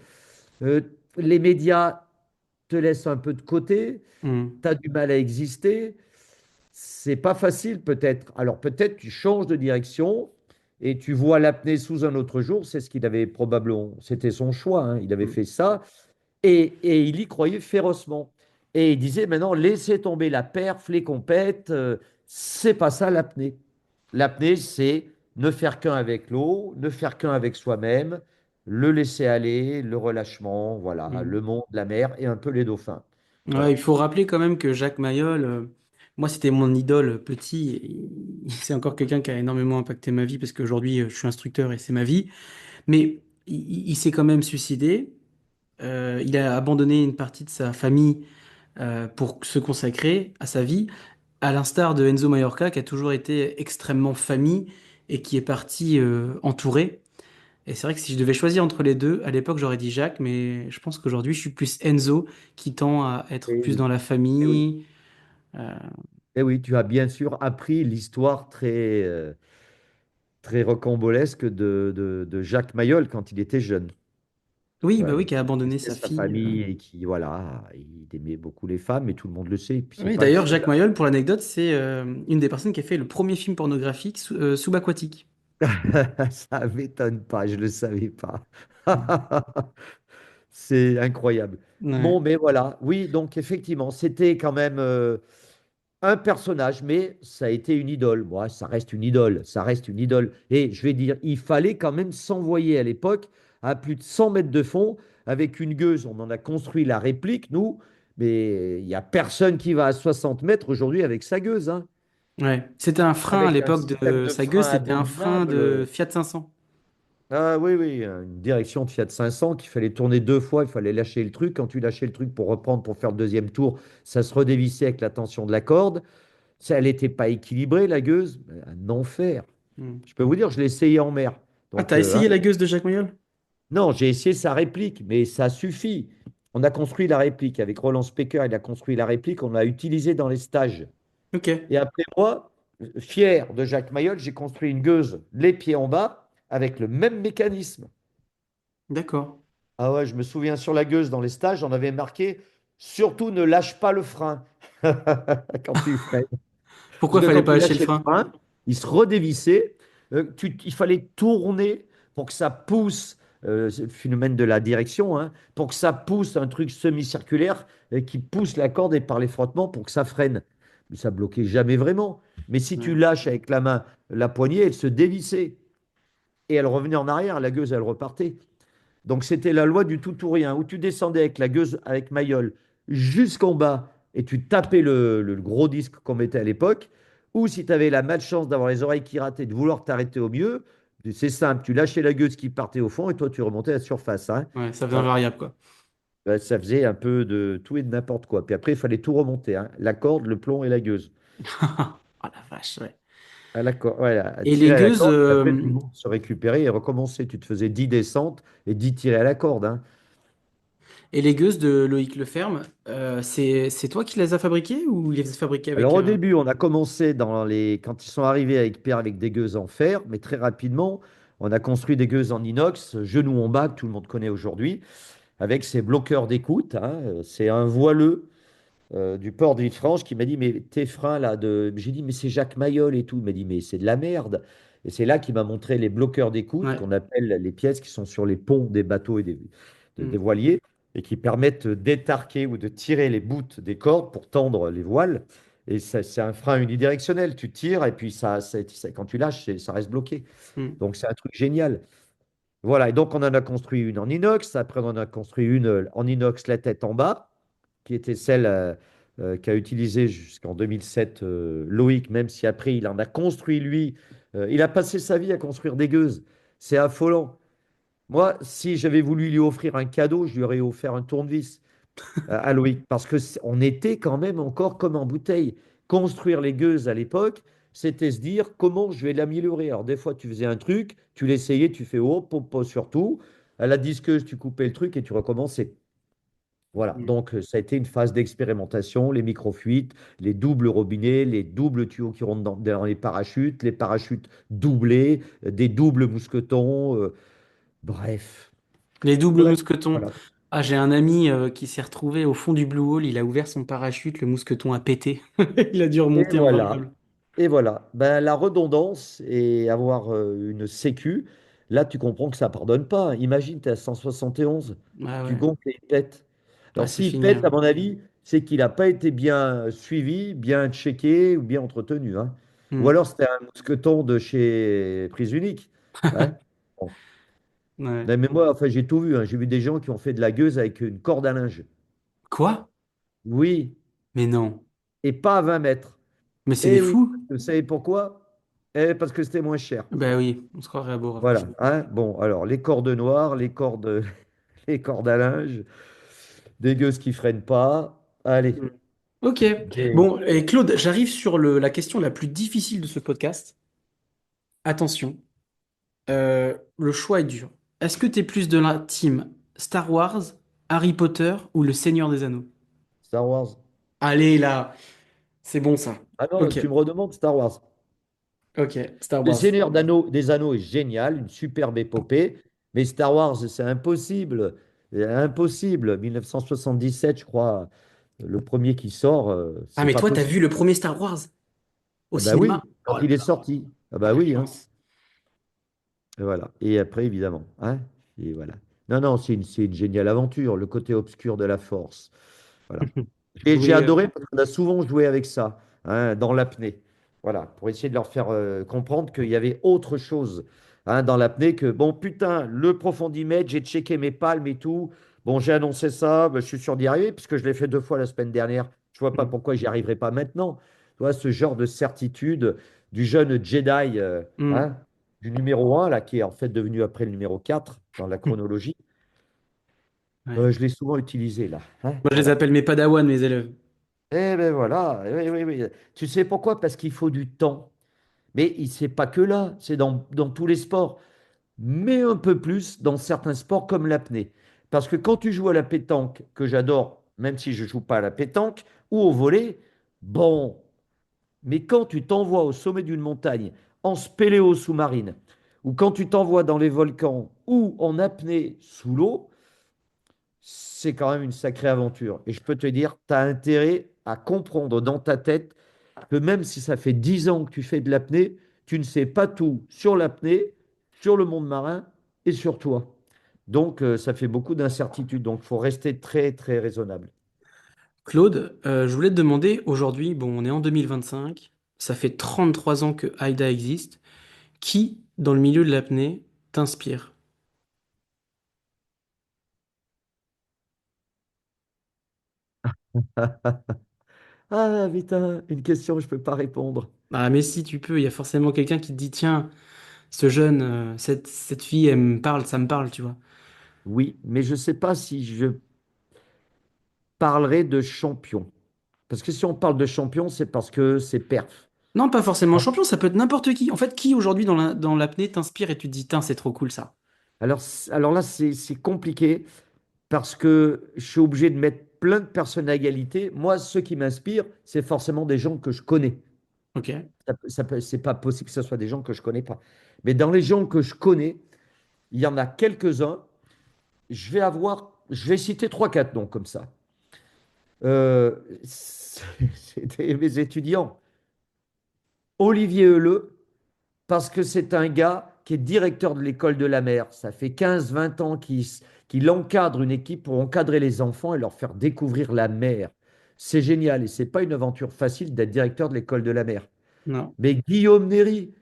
Euh, les médias te laissent un peu de côté. Hmm. Tu as du mal à exister. C'est pas facile peut-être. Alors peut-être tu changes de direction et tu vois l'apnée sous un autre jour. C'est ce qu'il avait probablement. C'était son choix, hein. Il avait Hmm. fait ça et il y croyait férocement. Et il disait maintenant, laissez tomber la perf, les compètes. C'est pas ça l'apnée. L'apnée, c'est ne faire qu'un avec l'eau, ne faire qu'un avec soi-même, le laisser aller, le relâchement, voilà, Hmm. le monde, la mer et un peu les dauphins. Ouais, il Voilà. faut rappeler quand même que Jacques Mayol, moi c'était mon idole petit. C'est encore quelqu'un qui a énormément impacté ma vie parce qu'aujourd'hui je suis instructeur et c'est ma vie. Mais il s'est quand même suicidé. Il a abandonné une partie de sa famille pour se consacrer à sa vie, à l'instar de Enzo Mallorca qui a toujours été extrêmement famille et qui est parti entouré. Et c'est vrai que si je devais choisir entre les deux, à l'époque j'aurais dit Jacques, mais je pense qu'aujourd'hui je suis plus Enzo qui tend à être Et plus oui. dans la Eh oui. famille. Euh, Eh oui, tu as bien sûr appris l'histoire très rocambolesque de Jacques Mayol quand il était jeune. oui, bah oui, Ouais, qui a abandonné c'était sa sa fille. famille et qui, voilà, il aimait beaucoup les femmes et tout le monde le sait. Et puis c'est Oui, pas le d'ailleurs, seul. Jacques Mayol, pour l'anecdote, c'est une des personnes qui a fait le premier film pornographique subaquatique. Ça m'étonne pas, je le savais pas. C'est incroyable. Ouais. Bon, mais voilà, oui, donc effectivement, c'était quand même un personnage, mais ça a été une idole. Moi, ça reste une idole, ça reste une idole. Et je vais dire, il fallait quand même s'envoyer à l'époque à plus de 100 mètres de fond avec une gueuse. On en a construit la réplique, nous, mais il n'y a personne qui va à 60 mètres aujourd'hui avec sa gueuse, hein, Ouais. C'était un frein à avec un l'époque système de de sa gueule, frein c'était un frein de abominable. Fiat 500. Ah oui, oui, une direction de Fiat 500 qu'il fallait tourner 2 fois, il fallait lâcher le truc. Quand tu lâchais le truc pour reprendre, pour faire le deuxième tour, ça se redévissait avec la tension de la corde. Ça, elle n'était pas équilibrée, la gueuse. Un enfer. Hmm. Je peux vous dire, je l'ai essayé en mer. Ah, Donc, t'as hein. essayé la gueuse de Jacques Mayol? Non, j'ai essayé sa réplique, mais ça suffit. On a construit la réplique avec Roland Specker, il a construit la réplique, on l'a utilisée dans les stages. Ok, Et après moi, fier de Jacques Mayol, j'ai construit une gueuse les pieds en bas avec le même mécanisme. d'accord. Ah ouais, je me souviens sur la gueuse dans les stages, on avait marqué surtout ne lâche pas le frein quand tu freines. Pourquoi Parce que fallait quand pas tu lâcher le lâchais le frein? frein, il se redévissait. Il fallait tourner pour que ça pousse, c'est le phénomène de la direction, hein, pour que ça pousse un truc semi-circulaire qui pousse la corde et par les frottements pour que ça freine. Mais ça bloquait jamais vraiment. Mais si tu Ouais. lâches avec la main la poignée, elle se dévissait et elle revenait en arrière. La gueuse, elle repartait. Donc c'était la loi du tout ou rien, où tu descendais avec la gueuse, avec Mayol, jusqu'en bas et tu tapais le gros disque qu'on mettait à l'époque, ou si tu avais la malchance d'avoir les oreilles qui rataient, de vouloir t'arrêter au mieux, c'est simple, tu lâchais la gueuse qui partait au fond et toi tu remontais à la surface, hein. Ouais, ça faisait Voilà. invariable, quoi. Ouais, ça faisait un peu de tout et de n'importe quoi. Puis après, il fallait tout remonter, hein. La corde, le plomb et la gueuse. Oh la vache, ouais. À la corde, ouais, à Et les tirer à la gueuses, corde, et après tout le monde se récupérait et recommençait. Tu te faisais 10 descentes et 10 tirés à la corde, hein. de Loïc Leferme, c'est toi qui les as fabriquées ou les as fabriquées Alors avec au début, on a commencé quand ils sont arrivés avec Pierre avec des gueuses en fer, mais très rapidement, on a construit des gueuses en inox, genoux en bas, que tout le monde connaît aujourd'hui, avec ces bloqueurs d'écoute, hein. C'est un voileux du port de Villefranche qui m'a dit, mais tes freins là, j'ai dit, mais c'est Jacques Mayol et tout. Il m'a dit, mais c'est de la merde. Et c'est là qu'il m'a montré les bloqueurs d'écoute, Ouais. qu'on appelle les pièces qui sont sur les ponts des bateaux et des Hmm. voiliers, et qui permettent d'étarquer ou de tirer les bouts des cordes pour tendre les voiles. Et c'est un frein unidirectionnel. Tu tires et puis quand tu lâches, ça reste bloqué. Hmm. Donc c'est un truc génial. Voilà, et donc on en a construit une en inox, après on en a construit une en inox la tête en bas, qui était celle qu'a utilisée jusqu'en 2007 Loïc, même si après il en a construit lui. Il a passé sa vie à construire des gueuses. C'est affolant. Moi, si j'avais voulu lui offrir un cadeau, je lui aurais offert un tournevis à Loïc, parce que on était quand même encore comme en bouteille. Construire les gueuses à l'époque, c'était se dire comment je vais l'améliorer. Alors des fois, tu faisais un truc, tu l'essayais, tu fais oh, popo surtout. À la disqueuse, tu coupais le truc et tu recommençais. Voilà, Hmm. donc ça a été une phase d'expérimentation, les micro-fuites, les doubles robinets, les doubles tuyaux qui rentrent dans les parachutes doublés, des doubles mousquetons, bref, Les doubles bref, mousquetons. voilà. Ah, j'ai un ami qui s'est retrouvé au fond du Blue Hole, il a ouvert son parachute, le mousqueton a pété. Il a dû Et remonter voilà, invariable. et voilà. Ben, la redondance et avoir une sécu, là tu comprends que ça pardonne pas. Imagine, tu es à 171, Ah tu ouais, gonfles et il pète. ah, Alors c'est s'il fini, pète, à hein. mon avis, c'est qu'il n'a pas été bien suivi, bien checké ou bien entretenu, hein. Ou Hmm. alors c'était un mousqueton de chez Prise Unique, hein. Bon. Ouais. Mais moi, enfin, j'ai tout vu, hein. J'ai vu des gens qui ont fait de la gueuse avec une corde à linge. Quoi? Oui, Mais non. et pas à 20 mètres. Mais c'est des Eh oui, fous. vous savez pourquoi? Eh, parce que c'était moins cher. Bah oui, on se croirait à Bord. Voilà, hein. Bon, alors les cordes noires, les cordes à linge, des gueuses qui freinent pas. Allez. Hmm. Ok. Et Bon, et Claude, j'arrive sur la question la plus difficile de ce podcast. Attention, le choix est dur. Est-ce que t'es plus de la team Star Wars, Harry Potter ou Le Seigneur des Anneaux? Star Wars. Allez là, c'est bon ça. Ah non, Ok, tu me redemandes Star Wars. ok, Star Le Wars. Seigneur des Anneaux est génial, une superbe épopée, mais Star Wars, c'est impossible. Impossible. 1977, je crois, le premier qui sort, Ah c'est mais pas toi, t'as possible. vu le premier Star Wars au Ah bah cinéma? oui, Oh quand là il est là, sorti. Ah ah bah la oui, hein. chance. Et voilà. Et après, évidemment, hein. Et voilà. Non, non, c'est une géniale aventure, le côté obscur de la force. Voilà. Et j'ai Oui, adoré parce qu'on a souvent joué avec ça, hein, dans l'apnée. Voilà, pour essayer de leur faire comprendre qu'il y avait autre chose, hein, dans l'apnée que, bon, putain, le profondimètre, j'ai checké mes palmes et tout. Bon, j'ai annoncé ça, ben, je suis sûr d'y arriver puisque je l'ai fait 2 fois la semaine dernière. Je vois pas pourquoi j'y arriverai pas maintenant. Tu vois, ce genre de certitude du jeune Jedi, Hmm. hein, du numéro un là, qui est en fait devenu après le numéro 4 dans la chronologie. Ouais. Je l'ai souvent utilisé là, hein, Moi, je les voilà. appelle mes padawans, mes élèves. Eh ben voilà, oui, oui, oui. Tu sais pourquoi? Parce qu'il faut du temps. Mais c'est pas que là, c'est dans tous les sports, mais un peu plus dans certains sports comme l'apnée. Parce que quand tu joues à la pétanque, que j'adore, même si je joue pas à la pétanque, ou au volley, bon, Mais quand tu t'envoies au sommet d'une montagne en spéléo sous-marine, ou quand tu t'envoies dans les volcans ou en apnée sous l'eau, c'est quand même une sacrée aventure. Et je peux te dire, tu as intérêt à comprendre dans ta tête que même si ça fait 10 ans que tu fais de l'apnée, tu ne sais pas tout sur l'apnée, sur le monde marin et sur toi. Donc, ça fait beaucoup d'incertitudes. Donc, il faut rester très, très raisonnable. Claude, je voulais te demander, aujourd'hui, bon, on est en 2025, ça fait 33 ans que AIDA existe. Qui, dans le milieu de l'apnée, t'inspire? Ah, putain, une question, je ne peux pas répondre. Ah, mais si tu peux, il y a forcément quelqu'un qui te dit, tiens, ce jeune, cette fille, elle me parle, ça me parle, tu vois. Oui, mais je ne sais pas si je parlerai de champion. Parce que si on parle de champion, c'est parce que c'est perf. Non, pas forcément champion, ça peut être n'importe qui. En fait, qui aujourd'hui dans l'apnée t'inspire et tu te dis, tiens, c'est trop cool ça. Alors là, c'est compliqué parce que je suis obligé de mettre plein de personnes à égalité. Moi, ceux qui m'inspirent, c'est forcément des gens que je connais. Ok. C'est pas possible que ce soit des gens que je connais pas. Mais dans les gens que je connais, il y en a quelques-uns. Je vais citer trois, quatre noms comme ça. C'était mes étudiants. Olivier Heuleux, parce que c'est un gars qui est directeur de l'école de la mer. Ça fait 15, 20 ans qu'il encadre une équipe pour encadrer les enfants et leur faire découvrir la mer. C'est génial et c'est pas une aventure facile d'être directeur de l'école de la mer. Non. Mais Guillaume Néry,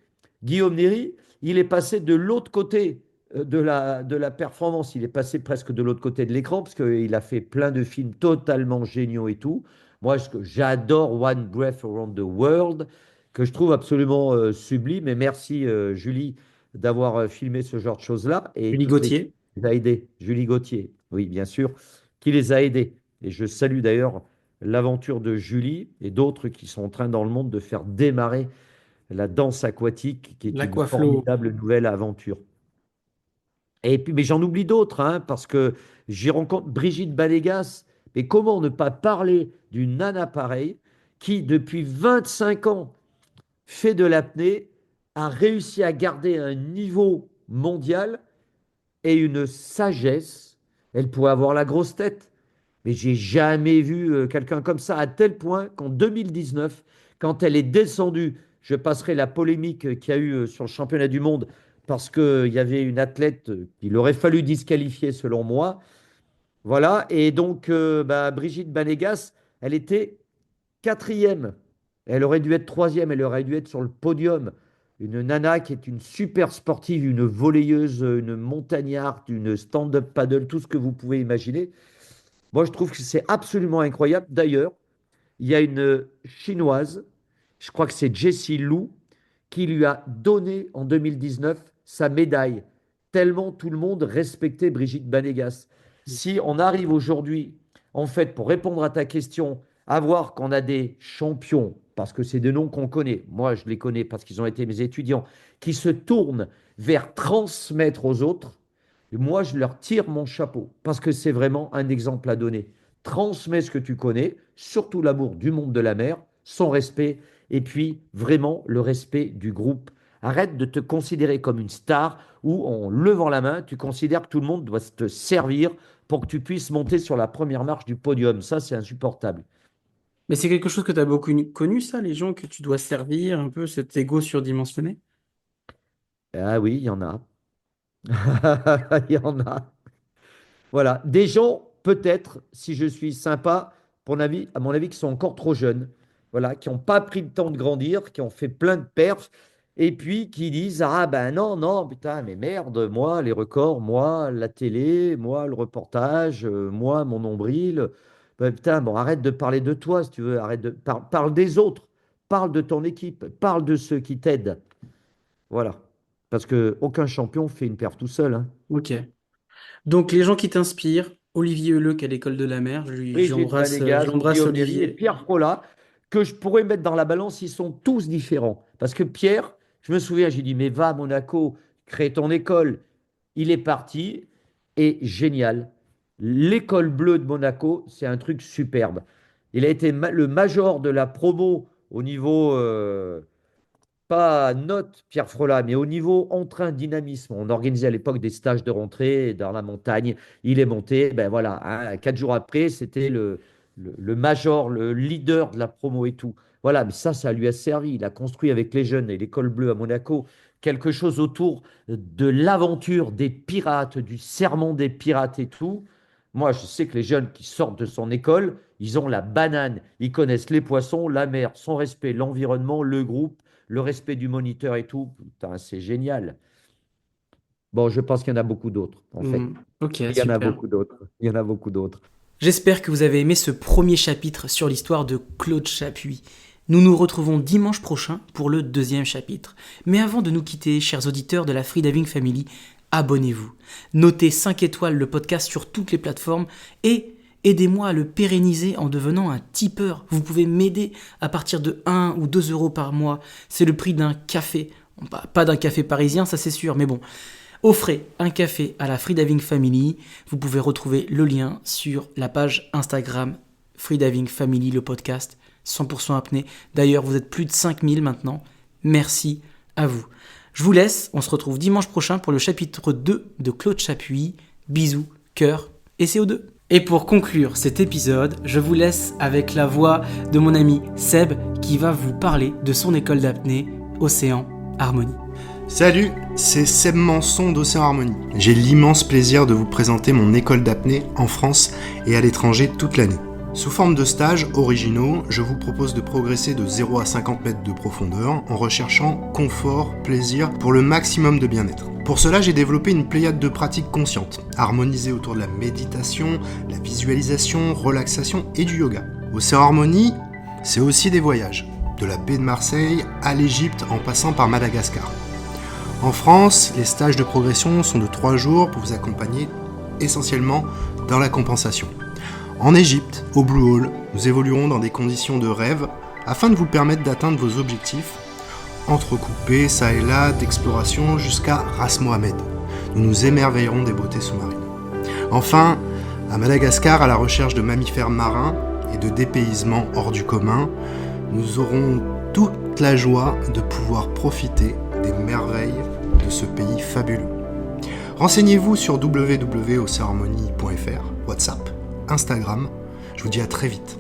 il est passé de l'autre côté de la performance. Il est passé presque de l'autre côté de l'écran parce qu'il a fait plein de films totalement géniaux et tout. Moi, j'adore One Breath Around the World, que je trouve absolument sublime. Et merci, Julie, d'avoir filmé ce genre de choses-là. Et Julie toute l'équipe Gauthier. qui les a aidés. Julie Gauthier, oui, bien sûr, qui les a aidés. Et je salue d'ailleurs l'aventure de Julie et d'autres qui sont en train dans le monde de faire démarrer la danse aquatique, qui est une L'Aquaflow. formidable nouvelle aventure. Et puis, mais j'en oublie d'autres, hein, parce que j'y rencontre Brigitte Balégas. Mais comment ne pas parler d'une nana pareille qui, depuis 25 ans, fait de l'apnée, a réussi à garder un niveau mondial et une sagesse. Elle pourrait avoir la grosse tête, mais j'ai jamais vu quelqu'un comme ça, à tel point qu'en 2019, quand elle est descendue, je passerai la polémique qu'il y a eu sur le championnat du monde, parce qu'il y avait une athlète qu'il aurait fallu disqualifier selon moi. Voilà, et donc bah, Brigitte Banégas, elle était quatrième. Elle aurait dû être troisième, elle aurait dû être sur le podium. Une nana qui est une super sportive, une volleyeuse, une montagnarde, une stand-up paddle, tout ce que vous pouvez imaginer. Moi, je trouve que c'est absolument incroyable. D'ailleurs, il y a une chinoise, je crois que c'est Jessie Liu, qui lui a donné en 2019 sa médaille, tellement tout le monde respectait Brigitte Banégas. Si on arrive aujourd'hui, en fait, pour répondre à ta question, à voir qu'on a des champions, parce que c'est des noms qu'on connaît, moi je les connais parce qu'ils ont été mes étudiants, qui se tournent vers transmettre aux autres, moi je leur tire mon chapeau, parce que c'est vraiment un exemple à donner. Transmets ce que tu connais, surtout l'amour du monde de la mer, son respect, et puis vraiment le respect du groupe. Arrête de te considérer comme une star où en levant la main, tu considères que tout le monde doit te servir pour que tu puisses monter sur la première marche du podium. Ça, c'est insupportable. Mais c'est quelque chose que tu as beaucoup connu, ça, les gens que tu dois servir, un peu cet ego surdimensionné? Ah oui, il y en a. Il y en a. Voilà. Des gens, peut-être, si je suis sympa, à mon avis, qui sont encore trop jeunes, voilà, qui n'ont pas pris le temps de grandir, qui ont fait plein de perfs, et puis qui disent, ah ben non, non, putain, mais merde, moi, les records, moi, la télé, moi, le reportage, moi, mon nombril. Ben, putain, bon, arrête de parler de toi, si tu veux, parle des autres, parle de ton équipe, parle de ceux qui t'aident. Voilà. Parce que aucun champion fait une perf tout seul, hein. Ok. Donc, les gens qui t'inspirent, Olivier Heuleux, qui est à l'école de la mer, Brigitte Banégas, j'embrasse Guillaume Néry et Olivier. Pierre Frolat, que je pourrais mettre dans la balance, ils sont tous différents. Parce que Pierre, je me souviens, j'ai dit, mais va à Monaco, crée ton école. Il est parti et génial. L'école bleue de Monaco, c'est un truc superbe. Il a été le major de la promo au niveau, pas note Pierre Frelat, mais au niveau entrain, dynamisme. On organisait à l'époque des stages de rentrée dans la montagne. Il est monté, ben voilà, hein, 4 jours après, c'était le major, le leader de la promo et tout. Voilà, mais ça lui a servi. Il a construit avec les jeunes et l'école bleue à Monaco quelque chose autour de l'aventure des pirates, du serment des pirates et tout. Moi, je sais que les jeunes qui sortent de son école, ils ont la banane. Ils connaissent les poissons, la mer, son respect, l'environnement, le groupe, le respect du moniteur et tout. Putain, c'est génial. Bon, je pense qu'il y en a beaucoup d'autres, en fait. Ok, Il y en a super. beaucoup d'autres. Il y en a beaucoup d'autres. J'espère que vous avez aimé ce premier chapitre sur l'histoire de Claude Chapuis. Nous nous retrouvons dimanche prochain pour le deuxième chapitre. Mais avant de nous quitter, chers auditeurs de la Freediving Family, abonnez-vous. Notez 5 étoiles le podcast sur toutes les plateformes et aidez-moi à le pérenniser en devenant un tipeur. Vous pouvez m'aider à partir de 1 ou 2 euros par mois. C'est le prix d'un café. Pas d'un café parisien, ça c'est sûr, mais bon. Offrez un café à la Freediving Family. Vous pouvez retrouver le lien sur la page Instagram Freediving Family, le podcast 100% apnée. D'ailleurs, vous êtes plus de 5000 maintenant. Merci à vous. Je vous laisse. On se retrouve dimanche prochain pour le chapitre 2 de Claude Chapuis. Bisous, cœur et CO2. Et pour conclure cet épisode, je vous laisse avec la voix de mon ami Seb qui va vous parler de son école d'apnée Océan Harmonie. Salut, c'est Seb Manson d'Océan Harmonie. J'ai l'immense plaisir de vous présenter mon école d'apnée en France et à l'étranger toute l'année. Sous forme de stages originaux, je vous propose de progresser de 0 à 50 mètres de profondeur en recherchant confort, plaisir pour le maximum de bien-être. Pour cela, j'ai développé une pléiade de pratiques conscientes, harmonisées autour de la méditation, la visualisation, relaxation et du yoga. Océan Harmonie, c'est aussi des voyages, de la baie de Marseille à l'Égypte en passant par Madagascar. En France, les stages de progression sont de 3 jours pour vous accompagner essentiellement dans la compensation. En Égypte, au Blue Hole, nous évoluerons dans des conditions de rêve afin de vous permettre d'atteindre vos objectifs, entrecoupés ça et là d'exploration jusqu'à Ras Mohammed. Nous nous émerveillerons des beautés sous-marines. Enfin, à Madagascar, à la recherche de mammifères marins et de dépaysement hors du commun, nous aurons toute la joie de pouvoir profiter des merveilles de ce pays fabuleux. Renseignez-vous sur www.oceanharmonie.fr, WhatsApp, Instagram. Je vous dis à très vite.